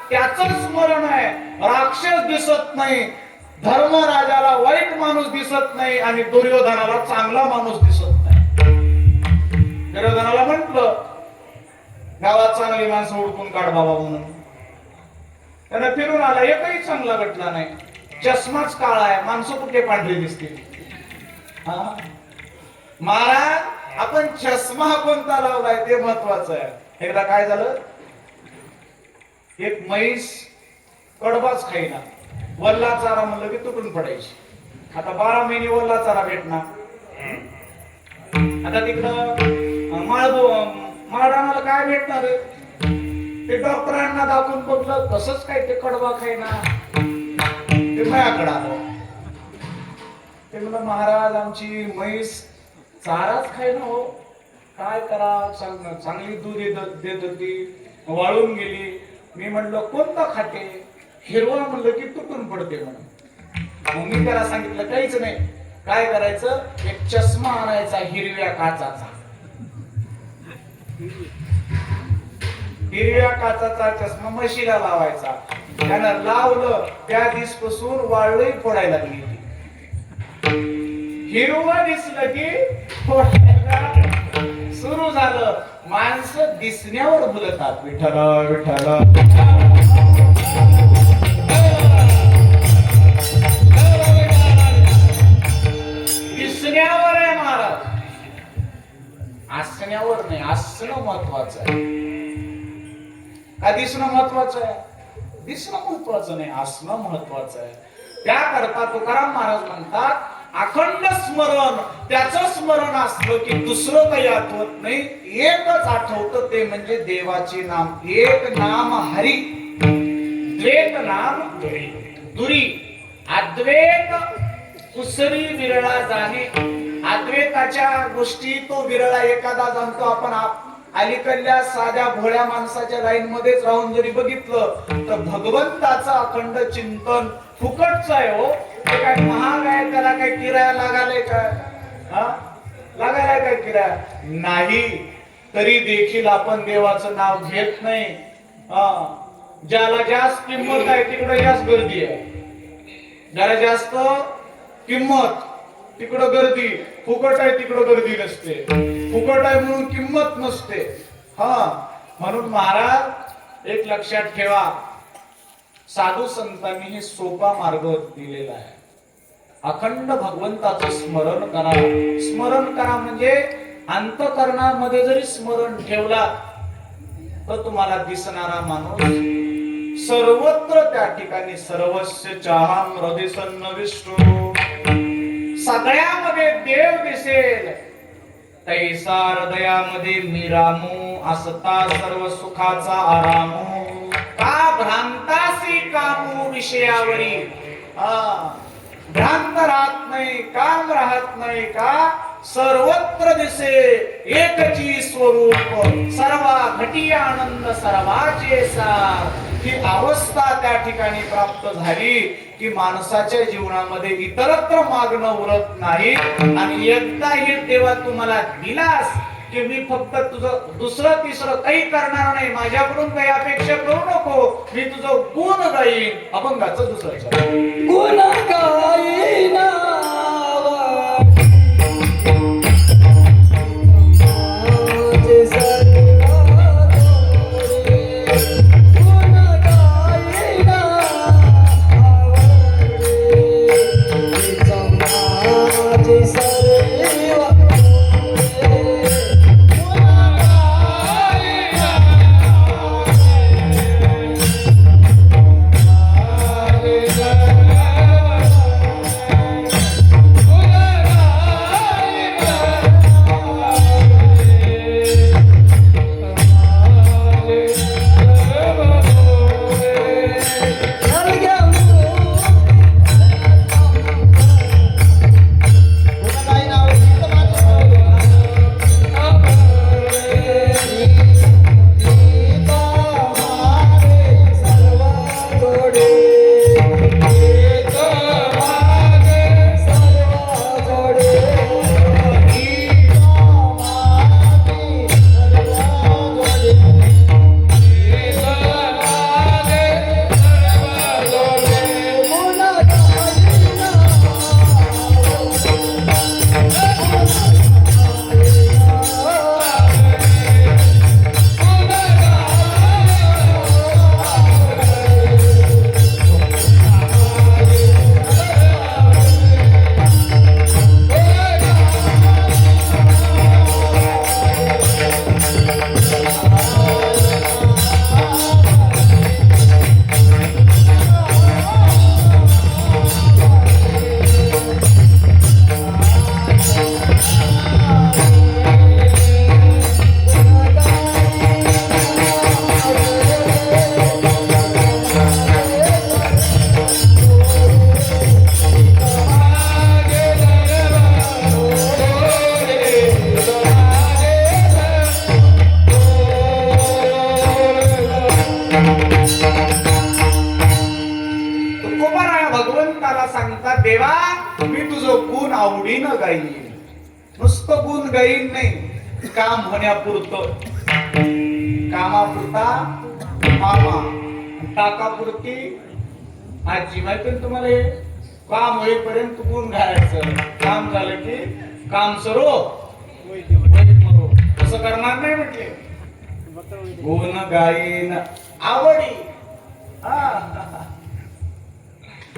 त्याच स्मरण आहे. राक्षस दिसत नाही, धर्मराजाला वाईट माणूस दिसत नाही आणि दुर्योधनाला चांगला माणूस दिसत नाही. दुर्योधनाला म्हटलं गावात चांगली माणसं हुडकून काढ बाबा म्हणून. त्यानं फिरून आला, एकही चांगला भेटला नाही. चष्माच काळा आहे, माणसं कुठे पांढरी दिसतील. महाराज आपण चष्मा कोणता लावलाय ते महत्वाचं आहे. एकदा काय झालं, एक म्हैस कडबाच खाईना. वल्ला चारा म्हणलं की तुटून पडायची. आता 12 महिने वल्ला चारा भेटणार. आता तिकडं माळरानाला काय भेटणार आहे? ते डॉक्टरांना दाखवून बघलं तसंच काय ते कडबा खाईना. ते माझ्याकडे आलं. ते म्हणलं महाराज आमची म्हैस चाराच खाईना हो, काय करा. चांगली दूध देत होती, वाळून गेली. मी म्हणलं कोणता खाते? हिरवा म्हणलं की तुटून पडते म्हणून. मग मी त्याला सांगितलं काहीच नाही, काय करायचं, एक चष्मा आणायचा हिरव्या काचाचा. हिरव्या काचाचा चष्मा म्हशीला लावायचा. त्यानं लावलं त्या दिवसपासून वाळही फोडायला लागली. हिरवं दिसलं की फोडायला सुरू झालं. माणसं दिसण्यावर बोलतात विठ्ठल विठ्ठल. दिसण्यावर आहे महाराज, असण्यावर नाही. असणं महत्वाचं आहे का दिसणं महत्वाचं आहे? दिसणं महत्वाचं नाही, असणं महत्वाचं आहे. त्याकरता तुकाराम महाराज म्हणतात अखंड स्मरण. त्याचं स्मरण असलं की दुसरं काही आठवत नाही. एकच आठवतं ते म्हणजे देवाचे नाम. एक नाम हरी, द्वैत नाम दुरी. अद्वैत कुसरी विरळा जाणे. अद्वैताच्या गोष्टी तो विरळा एखादा जाणतो. आपण अलीकडल्या साध्या भोळ्या माणसाच्या लाईन मध्येच राहून जरी बघितलं तर भगवंताचं अखंड चिंतन फुकटच आहे हो. ते काय महाग आहे, त्याला काय किराया लागायलाय काय? लागायलाय काय किराया? नाही. तरी देखील आपण देवाचं नाव घेत नाही. ज्याला जास्त किंमत आहे तिकडे जास्त गर्दी आहे. ज्याला जास्त किंमत तिकडं गर्दी. फुकट आहे तिकडं गर्दी नसते. फुकट आहे म्हणून किंमत नसते. म्हणून महाराज एक लक्षात ठेवा, साधू संतांनी हे सोपा मार्ग दिलेला आहे. अखंड भगवंताचं स्मरण करा. स्मरण करा म्हणजे अंतःकरणामध्ये जरी स्मरण ठेवला तर तुम्हाला दिसणारा माणूस सर्वत्र त्या ठिकाणी सर्वस्य चाहम हृदय सन्नविष्टो. सगळ्यामध्ये देव दिसेल. तैसा हृदयामध्ये मी रामू असता सर्व सुखाचा आरामू. का भ्रांतासी कामू विषयावरी. भ्रांत राहत नाही, काम राहत नाही का? सर्वत्र दिसे एकची स्वरूप. सर्वा घटी आनंद सर्वाचे सार. ही अवस्था त्या ठिकाणी प्राप्त झाली की माणसाच्या जीवनामध्ये इतरत्र मागणं उरत नाही. आणि एकदा हे देवा तुम्हाला दिलास की मी फक्त तुझं दुसरं तिसरं काही करणार नाही, माझ्याकडून काही अपेक्षा करू नको, मी तुझं गुण गाईन. अभंगाचं दुसरं गुण गाईन आवडीनं गाईन. नुसतं गुण गाईन नाही, काम होण्यापुरतं. कामापुरता मामा, टाकापुरती आजी. माहिती ना तुम्हाला हे? काम होईपर्यंत गुण घालायचं, काम झालं की काम सरो वैद मरो. तसं करणार नाही म्हटले. गुण गाईन आवडी.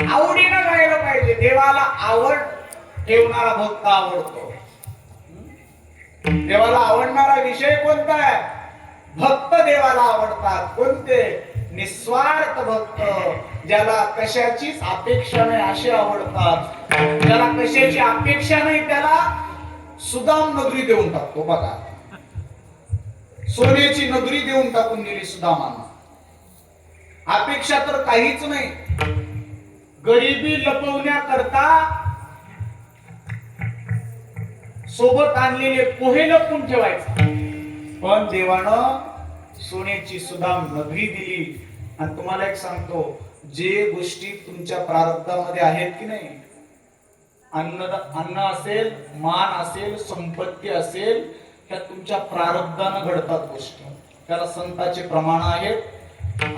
आवडीनं गायला पाहिजे. देवाला आवड ठेवणारा भक्त आवडतो. देवाला आवडणारा विषय कोणता आहे? भक्त देवाला आवडतात. कोणते? निस्वार्थ भक्त, ज्याला कशाचीच अपेक्षा नाही असे आवडतात. ज्याला कशाची अपेक्षा नाही त्याला सुदाम नगरी देऊन टाकतो. बघा, सोन्याची नगरी देऊन टाकून दिली सुदामांना. अपेक्षा तर काहीच नाही. गरिबी लपवण्याकरता सोबत आणलेले पोहे लपवून ठेवायचे. पण देवानं सोन्याची सुदाम नगरी दिली. आणि तुम्हाला एक सांगतो, जे गोष्टी तुमच्या प्रारब्धामध्ये आहेत की नाही, अन्न असेल, मान असेल, संपत्ती असेल, त्या तुमच्या प्रारब्धानं घडतात गोष्टी. त्याला संतांचे प्रमाण आहेत.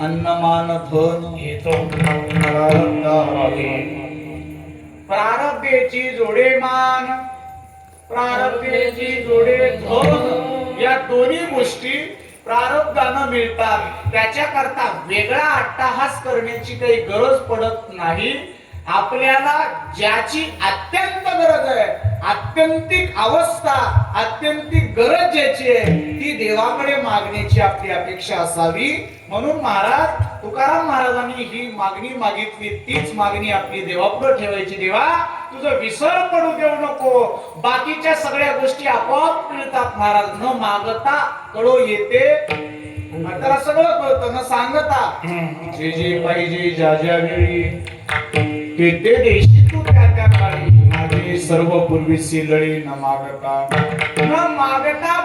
अन्न मान धन येतो प्रारब्धेची जोडे मान, प्रारब्धेची जोडे धन. या दोन्ही गोष्टी प्रारब्धानं मिळतात. त्याच्याकरता वेगळा अट्टहास करण्याची काही गरज पडत नाही. आपल्याला ज्याची अत्यंत गरज आहे, आत्यंतिक अवस्था, आत्यंतिक गरज ज्याची आहे, ती देवाकडे मागण्याची आपली अपेक्षा असावी. म्हणून महाराज तुकाराम महाराजांनी ही मागणी मागितली. तीच मागणी आपली देवापुढे ठेवायची. देवा, तुझं विसर पडू देऊ नको. बाकीच्या सगळ्या गोष्टी आपोआप मिळतात महाराज. न मागता कळो येते. त्याला सगळं कळतं न सांगता. जे जे पाहिजे ज्या ज्या वेळी ते ते देशी तू त्या त्या काळी. माझे सर्व पूर्वीची लळी न मागता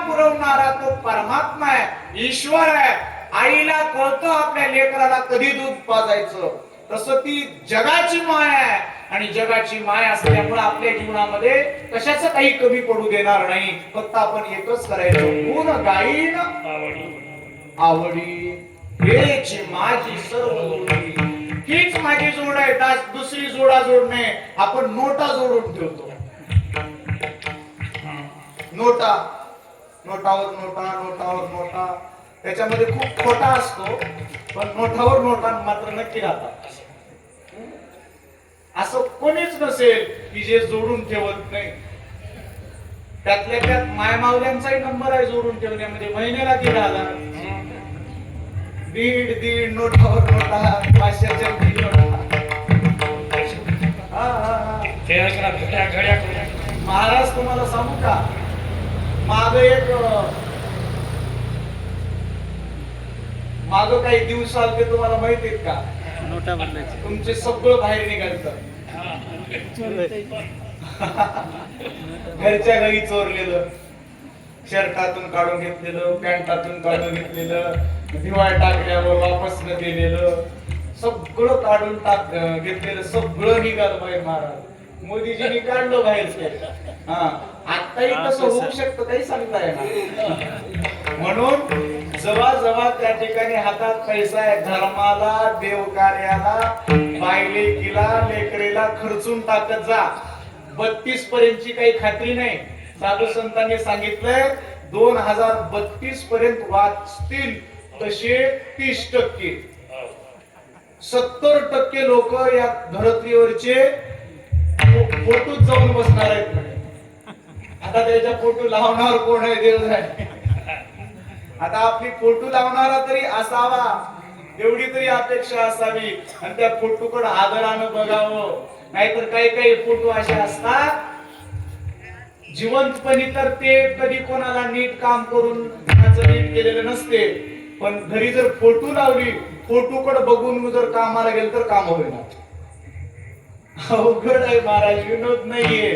पुरवणारा तो परमात्मा आहे, ईश्वर आहे. आईला कळतं आपल्या लेकराला कधी दूध पाजायचं. तसं ती जगाची माय आहे. आणि जगाची माय असल्यामुळे आपल्या जीवनामध्ये कशाचं काही कमी पडू देणार नाही. फक्त आपण एकच करायचं, गुण गाईन आवडी. हेच माझी सर्व जोडी. हीच माझी जोड आहे. दुसरी जोडा जोडणे. आपण नोटा जोडून ठेवतो. नोटा, नोटावर नोटा, नोटावर नोटा. त्याच्यामध्ये खूप खोटा असतो, पण नोटावर नोटा मात्र नक्की राहतात. असं कोणीच नसेल की जे जोडून ठेवत नाही. त्यातल्या त्यात मायमावल्यांचाही नंबर आहे जोडून ठेवण्यामध्ये. महिन्याला 1,500, दीड नोटावर नोटा, 500च्या 3 नोटा. महाराज तुम्हाला सांगू का, माग काही दिवस आले ते तुम्हाला माहिती आहेत का? नोटा बदलायची. तुमचे सगळं बाहेर निघायचं. घरच्या घरी चोरलेलं, शर्टातून काढून घेतलेलं, पॅन्टातून काढून घेतलेलं, दिवाळ टाकल्यावर वापस न दिलेलं, सगळं काढून घेतलेलं सगळं निघालं बाहेर. महाराज मोदीजींनी काढलं बाहेर. आताही तसं होऊ शकतं, काही सांगता येणार. म्हणून जवळ जवळ त्या ठिकाणी हातात पैसा आहे, धर्माला, देवकार्याला, बायलेकीला, लेकरेला खर्चून टाकत जा. 32 पर्यंतची काही खात्री नाही. साधू संतांनी सांगितलंय 2032 पर्यंत वाचतील तसे 30%. 70% लोक या धरतीवरचे फोटोच जाऊन बसणार आहेत म्हणे. आता त्याच्या फोटो लावणार कोण आहे देव जाणे. आता आपली फोटो लावणारा तरी असावा, एवढी तरी अपेक्षा असावी. आणि त्या फोटोकडे आदरानं बघावं. नाहीतर काही काही फोटो असे असतात जिवंतपणी तर ते कधी कोणाला नीट काम करून नीट केलेलं नसते. पण घरी जर फोटो लावली, फोटोकडे बघून जर कामाला गेलं तर काम होईना. अवघड आहे महाराज, विनोद नाहीये,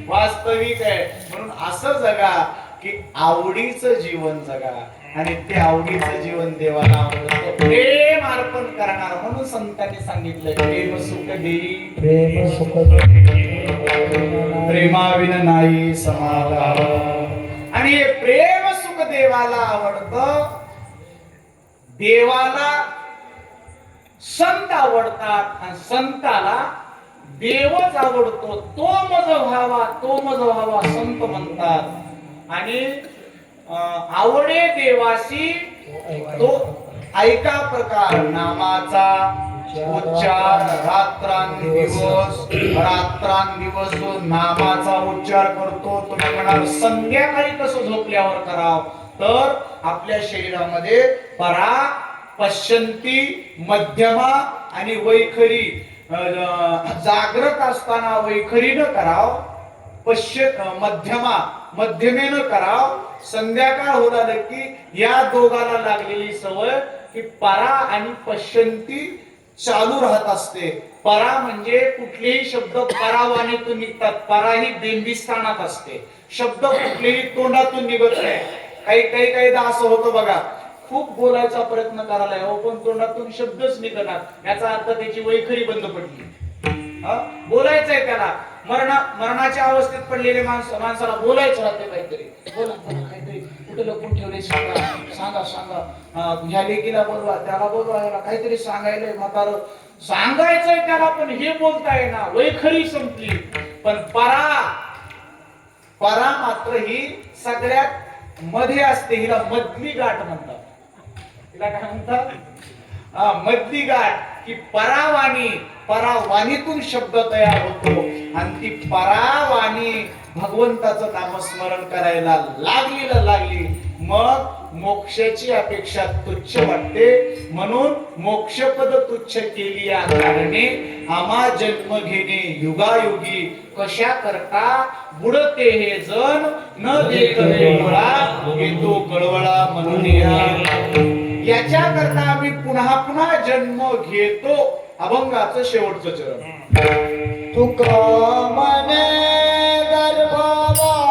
वास्तविक आहे. म्हणून असं जगा की आवडीचं जीवन जगा. आणि ते आवडीचं जीवन देवाला आवडतं. प्रेम अर्पण करणार म्हणून संतांनी सांगितलं प्रेम सुख देई प्रेम सुख प्रेमाविन नाही समाधान. आणि हे प्रेम सुख देवाला आवडतं. देवाला संत आवडतात आणि संताला देवच आवडतो. तो मज व्हावा संत म्हणतात. आणि आवडे देवासी तो ऐका प्रकार नामाचा उच्चार रात्रांदिवस जो नामाचा उच्चार करतो. तुम्ही म्हणाल संध्याकाळी कसं झोपल्यावर करावं, तर आपल्या शरीरामध्ये परा पश्यंती मध्यमा आणि वैखरी जागृत असताना वैखरीनं कराव, मध्यमेनं कराव. संध्याकाळ होत आलं की या दोघाला लागलेली सवय की परा आणि पश्यंती चालू राहत असते. परा म्हणजे कुठलेही शब्द परावाणीतून निघतात. परा ही बिंबिस्थानात असते. शब्द कुठलेही तोंडातून निघत नाही. काहीदा असं होतं बघा, खूप बोलायचा प्रयत्न करायला हो पण तोंडातून शब्दच निघणार. याचा अर्थ त्याची वैखरी बंद पडली. बोलायचंय त्याला, मरणाच्या अवस्थेत पडलेले माणसाला बोलायचं राहते काहीतरी. काहीतरी कुठे लपून ठेवले सांगा. ह्या लेकीला बोलवा, त्याला बोलवा, याला काहीतरी सांगायलंय म्हातारं, सांगायचंय त्याला पण हे बोलताय ना, वैखरी संपली. पण परा मात्र ही सगळ्यात मध्ये असते. हिला मधली गाठ म्हणतात. तिला काय म्हणतात? मधली गाठ. की परावाणीतून शब्द तयार होतो आणि ती परावाणी भगवंताचं नामस्मरण करायला लागली मग मोक्षाची अपेक्षा तुच्छ वाटते. म्हणून मोक्षपद तुच्छ केली या कारणे आम्हा जन्म घेणे युगायुगी कशा करता बुडते हे जण न देत मुळा येतो कळवळा म्हणून याच्या करता आम्ही पुन्हा जन्म घेतो. अभंगाचं शेवटचं चरण. तुका मने गर्भावासे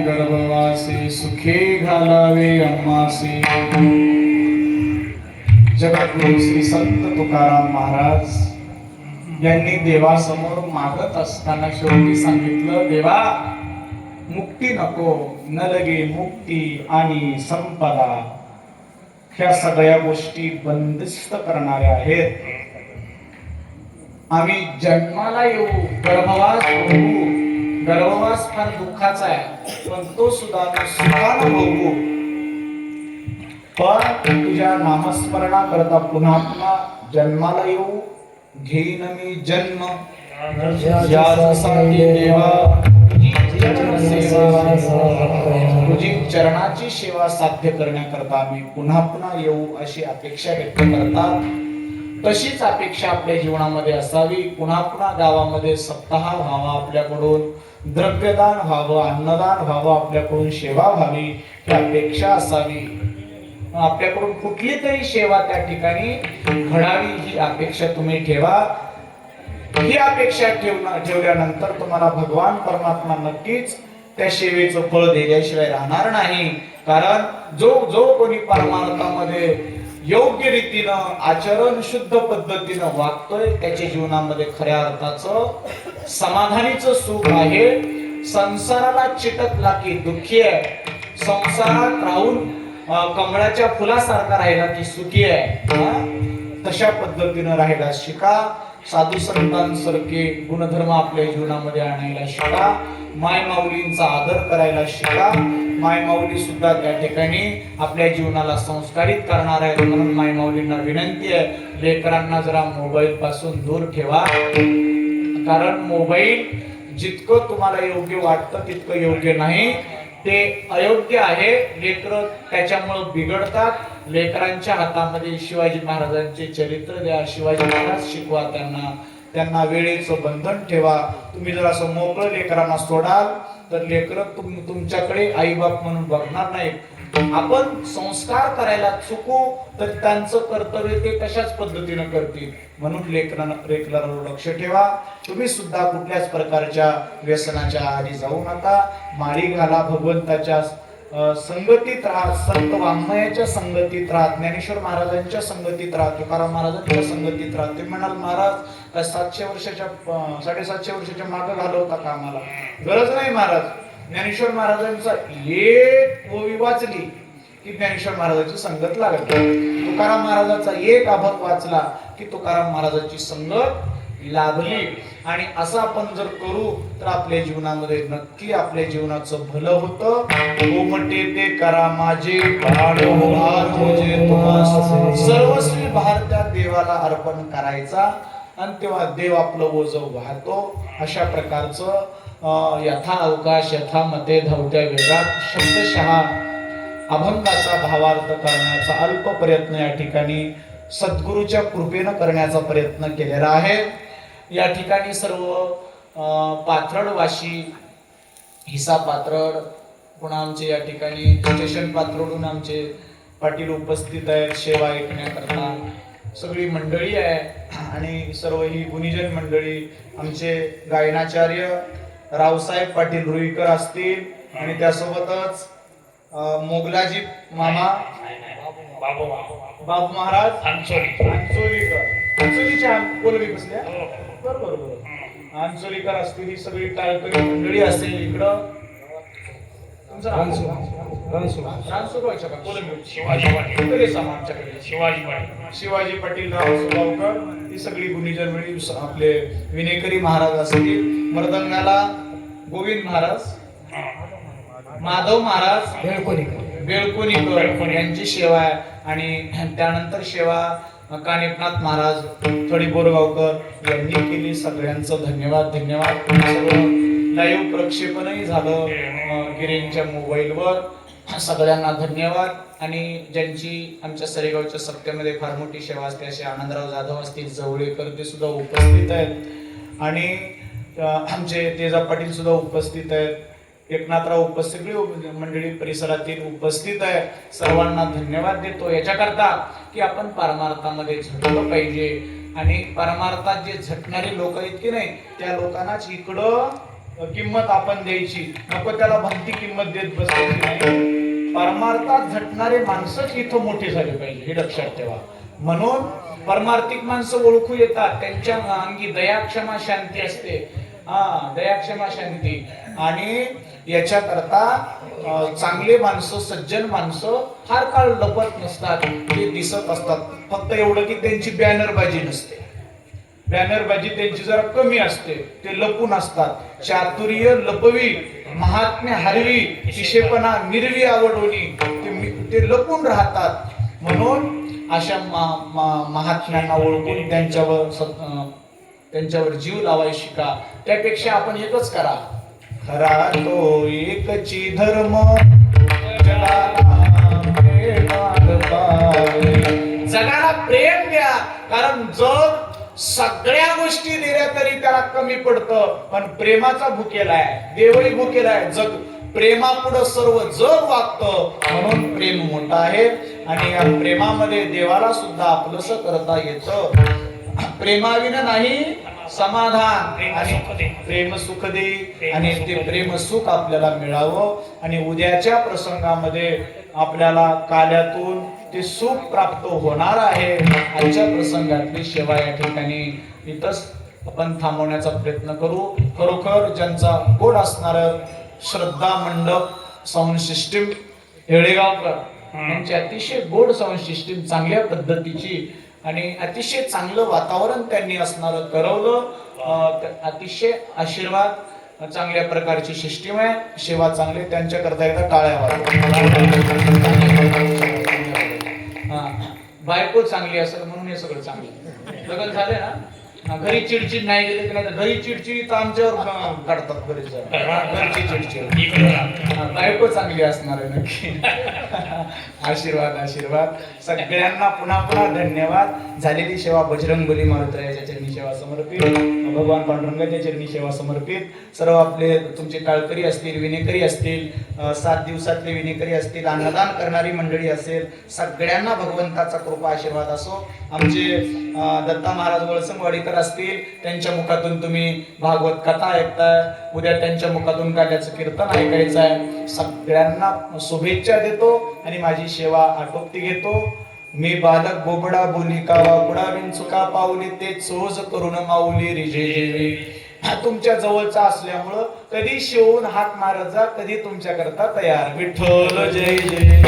गर्भवासी सुखे घालावे अम्मासी. जगद्गुरु श्री संत तुकाराम महाराज यांनी देवासमोर मागत असताना शेवटी सांगितलं, देवा मुक्ती नको, न लगे मुक्ती आणि संपदा ह्या सगळ्या गोष्टी बंदिस्त करणाऱ्या आहेत. आम्ही जन्माला येऊ, गर्भवास होऊ, गर्भवास फार दुःखाचा आहे, पण तो सुद्धा आम्ही सुखानं भोगू. पण तुझ्या नामस्मरणा करता पुन्हा पुन्हा जन्माला येऊ, घेईन मी जन्म यासाठी देवा तुझी चरणाची सेवा साध्य करण्याकरता आम्ही पुन्हा पुन्हा येऊ अशी अपेक्षा व्यक्त करतात. तशीच अपेक्षा आपल्या जीवनामध्ये असावी. पुन्हा पुन्हा गावामध्ये सप्ताह व्हावा, आपल्याकडून द्रव्यदान व्हावं, अन्नदान व्हावं, आपल्याकडून सेवा व्हावी ही अपेक्षा असावी. आपल्याकडून कुठली तरी सेवा त्या ठिकाणी घडावी ही अपेक्षा तुम्ही ठेवा. ही अपेक्षा ठेवल्यानंतर तुम्हाला भगवान परमात्मा नक्कीच त्या सेवेचं फळ दिल्याशिवाय राहणार नाही. कारण जो कोणी परमार्थामध्ये योग्य रीतीनं आचरण शुद्ध पद्धतीनं वागतोय त्याच्या जीवनामध्ये खऱ्या अर्थाचं समाधानीचं सुख आहे. संसाराला चिटकला की दुःखी आहे, संसारात राहून कमळाच्या फुलासारखा राहिला की सुखी आहे. तशा पद्धतीनं राहायला शिका. साधू संतांसारखे गुणधर्म आपल्या जीवनामध्ये आणायला शिका. माय माऊलींचा आदर करायला शिका. माय माऊली सुद्धा त्या ठिकाणी आपल्या जीवनाला संस्कारित करणार आहेत. म्हणून माय माऊलींना विनंती आहे, लेकरांना जरा मोबाईल पासून दूर ठेवा. कारण मोबाईल जितकं तुम्हाला योग्य वाटतं तितकं योग्य नाही, ते अयोग्य आहे. लेकरं त्याच्यामुळे बिघडतात. लेकरांच्या हातामध्ये शिवाजी महाराजांचे चरित्र द्या, शिवाजी महाराज शिकवा त्यांना वेळेचं बंधन ठेवा. तुम्ही जर असं मोकळं लेकरांना सोडाल तर लेकरं तुमच्याकडे आई बाप म्हणून बघणार नाही. आपण संस्कार करायला चुकू तर त्यांचं कर्तव्य ते तशाच पद्धतीनं करतील. म्हणून लेकरांवर लक्ष ठेवा. तुम्ही सुद्धा कुठल्याच प्रकारच्या व्यसनाच्या आधी जाऊ नका. माळी घाला, भगवंताच्या संगतीत राहा, संत वाङ्मयाच्या संगतीत राहा, ज्ञानेश्वर महाराजांच्या संगतीत राहा, तुकाराम महाराजांच्या संगतीत राहा. ते म्हणाल, महाराज काय 700 वर्षाच्या मागे घालवता का आम्हाला? गरज नाही महाराज. ज्ञानेश्वर महाराजांचा एक ओवी वाचली की ज्ञानेश्वर महाराजांची संगत लागत. तुकाराम महाराजांचा एक अभंग वाचला की तुकाराम महाराजांची संगत लाभली. आणि असं आपण जर करू तर आपल्या जीवनामध्ये नक्की आपल्या जीवनाचं भलं होतं. गोमटे ते करा माझे भार तुझे तुम्हास सर्वस्वी भार त्या देवाला अर्पण करायचा आणि तेव्हा देव आपलं ओझं वाहतो. अशा प्रकारचं यथा अवकाश यथा मते धावत्या वेगात शब्दशः अभंगाचा भावार्थ करण्याचा अल्प प्रयत्न या ठिकाणी सद्गुरूच्या कृपेनं करण्याचा प्रयत्न केलेला आहे. या ठिकाणी सर्व पाथरडवाशी, हिसा पाथरड, पुन्हा आमचे या ठिकाणी स्टेशन पाथरडून आमचे पाटील उपस्थित आहेत सेवा ऐकण्याकरता. सगळी मंडळी आहे आणि सर्व ही गुणीजन मंडळी. आमचे गायनाचार्य रावसाहेब पाटील रुईकर असतील आणि त्यासोबतच मोगलाजी मामा, बाबू महाराज अंचोलीकर कोलवी बसल्या बरोबर अंचोलीकर असतील. ही सगळी टाळकरी मंडळी असतील. इकडं शिवाजी पाटील रावकर, ही सगळी गुणीजन मंडळी. आपले विनेकरी महाराज असतील. मृदंगाला गोविंद महाराज, माधव महाराज बेळकोणीकर यांची सेवा आहे. आणि त्यानंतर सेवा कानिपनाथ महाराज थोडी बोरगावकर यांनी केली. सगळ्यांचं धन्यवाद. लाईव्ह प्रक्षेपणही झालं गिरींच्या मोबाईलवर. सगळ्यांना धन्यवाद. आणि ज्यांची आमच्या सरेगावच्या सत्यामध्ये फार मोठी सेवा असते असे आनंदराव जाधव असतील, जवळेकर ते सुद्धा उपस्थित आहेत. आणि आमचे तेजा पाटील सुद्धा उपस्थित आहेत. एकनाथराव उपस्थित, सगळी मंडळी परिसरातील उपस्थित आहे. सर्वांना धन्यवाद देतो याच्याकरता की आपण परमार्थामध्ये झटलं पाहिजे. आणि परमार्थात जे झटणारे लोक आहेत की नाही त्या लोकांनाच इकडं किंमत आपण द्यायची, नको त्याला भक्ती किंमत देत बसायची नाही. परमार्थात झटणारे माणसंच इथं मोठे झाले पाहिजे, हे लक्षात ठेवा. म्हणून परमार्थिक माणसं ओळखू येतात, त्यांच्या अंगी दया क्षमा शांती असते. दया क्षमा शांती. आणि याच्याकरता चांगले माणसं, सज्जन माणसं फार काळ लपत नसतात, ते दिसत असतात. फक्त एवढं की त्यांची बॅनरबाजी नसते, बॅनरबाजी त्यांची जरा कमी असते, ते लपून असतात. चातुर्य लपवी, महात्म्य हरवी, शिशेपणा मिरवी आवडोनी, ते लपून राहतात. म्हणून अशा महात्म्यांना ओळखून त्यांच्यावर जीव लावायला शिका. त्यापेक्षा आपण एकच करा, खरा तो एकची धर्म जगाला प्रेम द्या. कारण जग सगळ्या गोष्टी दिल्या तरी त्याला कमी पडतं, पण प्रेमाचा भुकेला आहे, देवही भुकेला आहे. जग प्रेमापुढं सर्व जग वागतं, म्हणून प्रेम मोठा आहे. आणि या प्रेमामध्ये देवाला सुद्धा आपलंसं करता येतं. प्रेमाविना नाही समाधान, आणि प्रेम सुख दे, आणि ते प्रेम सुख आपल्याला मिळावं. आणि उद्याच्या प्रसंगामध्ये आपल्याला काल्यातून ते सुख प्राप्त होणार आहे. आजच्या प्रसंगातली सेवा या ठिकाणी इथंच आपण थांबवण्याचा प्रयत्न करू. खरोखर ज्यांचा गोड असणार श्रद्धा मंडप साऊंड सिस्टीम येळेगावकर यांची अतिशय गोड साऊंड सिस्टीम, चांगल्या पद्धतीची आणि अतिशय चांगलं वातावरण त्यांनी असणारं करवलं. अतिशय आशीर्वाद, चांगल्या प्रकारची सिस्टीम आहे, सेवा चांगली. त्यांच्याकरता एकदा टाळ्या वाजवा. बायको चांगली असेल म्हणून हे सगळं चांगलं. लग्न झाले ना, घरी चिडचिड नाही गेले की, नाही घरी चिडचिड तर आमच्यावर काढतात घरची चिडचिड. बायको चांगली असणार आहे नक्की. आशीर्वाद आशीर्वाद. सगळ्यांना पुन्हा पुन्हा धन्यवाद. झालेली सेवा बजरंगबली मारुतरायाच्या चरणी सेवा समर्पित, भगवान पांडुरंगाच्या चरणी सेवा समर्पित. सर्व आपले तुमचे टाळकरी असतील, विनेकरी असतील, 7 दिवसातले विनेकरी असतील, अन्नदान करणारी मंडळी असेल, सगळ्यांना भगवंताचा कृपा आशीर्वाद असो. आमचे दत्ता महाराज वळसंगवाडीकर असतील, त्यांच्या मुखातून तुम्ही भागवत कथा ऐकताय, उद्या त्यांच्या मुखातून काल्याचं कीर्तन ऐकायचं आहे. सगळ्यांना शुभेच्छा देतो आणि माझी सेवा आटोपती घेतो. मी बालक बोबडा बोली कावा कुडा विंचुका पावली, ते चोज करून माऊली रिजे. हा तुमच्या जवळचा असल्यामुळं कधी शिवून हात मारत जा, कधी तुमच्याकरता तयार. विठ्ठल जय जय.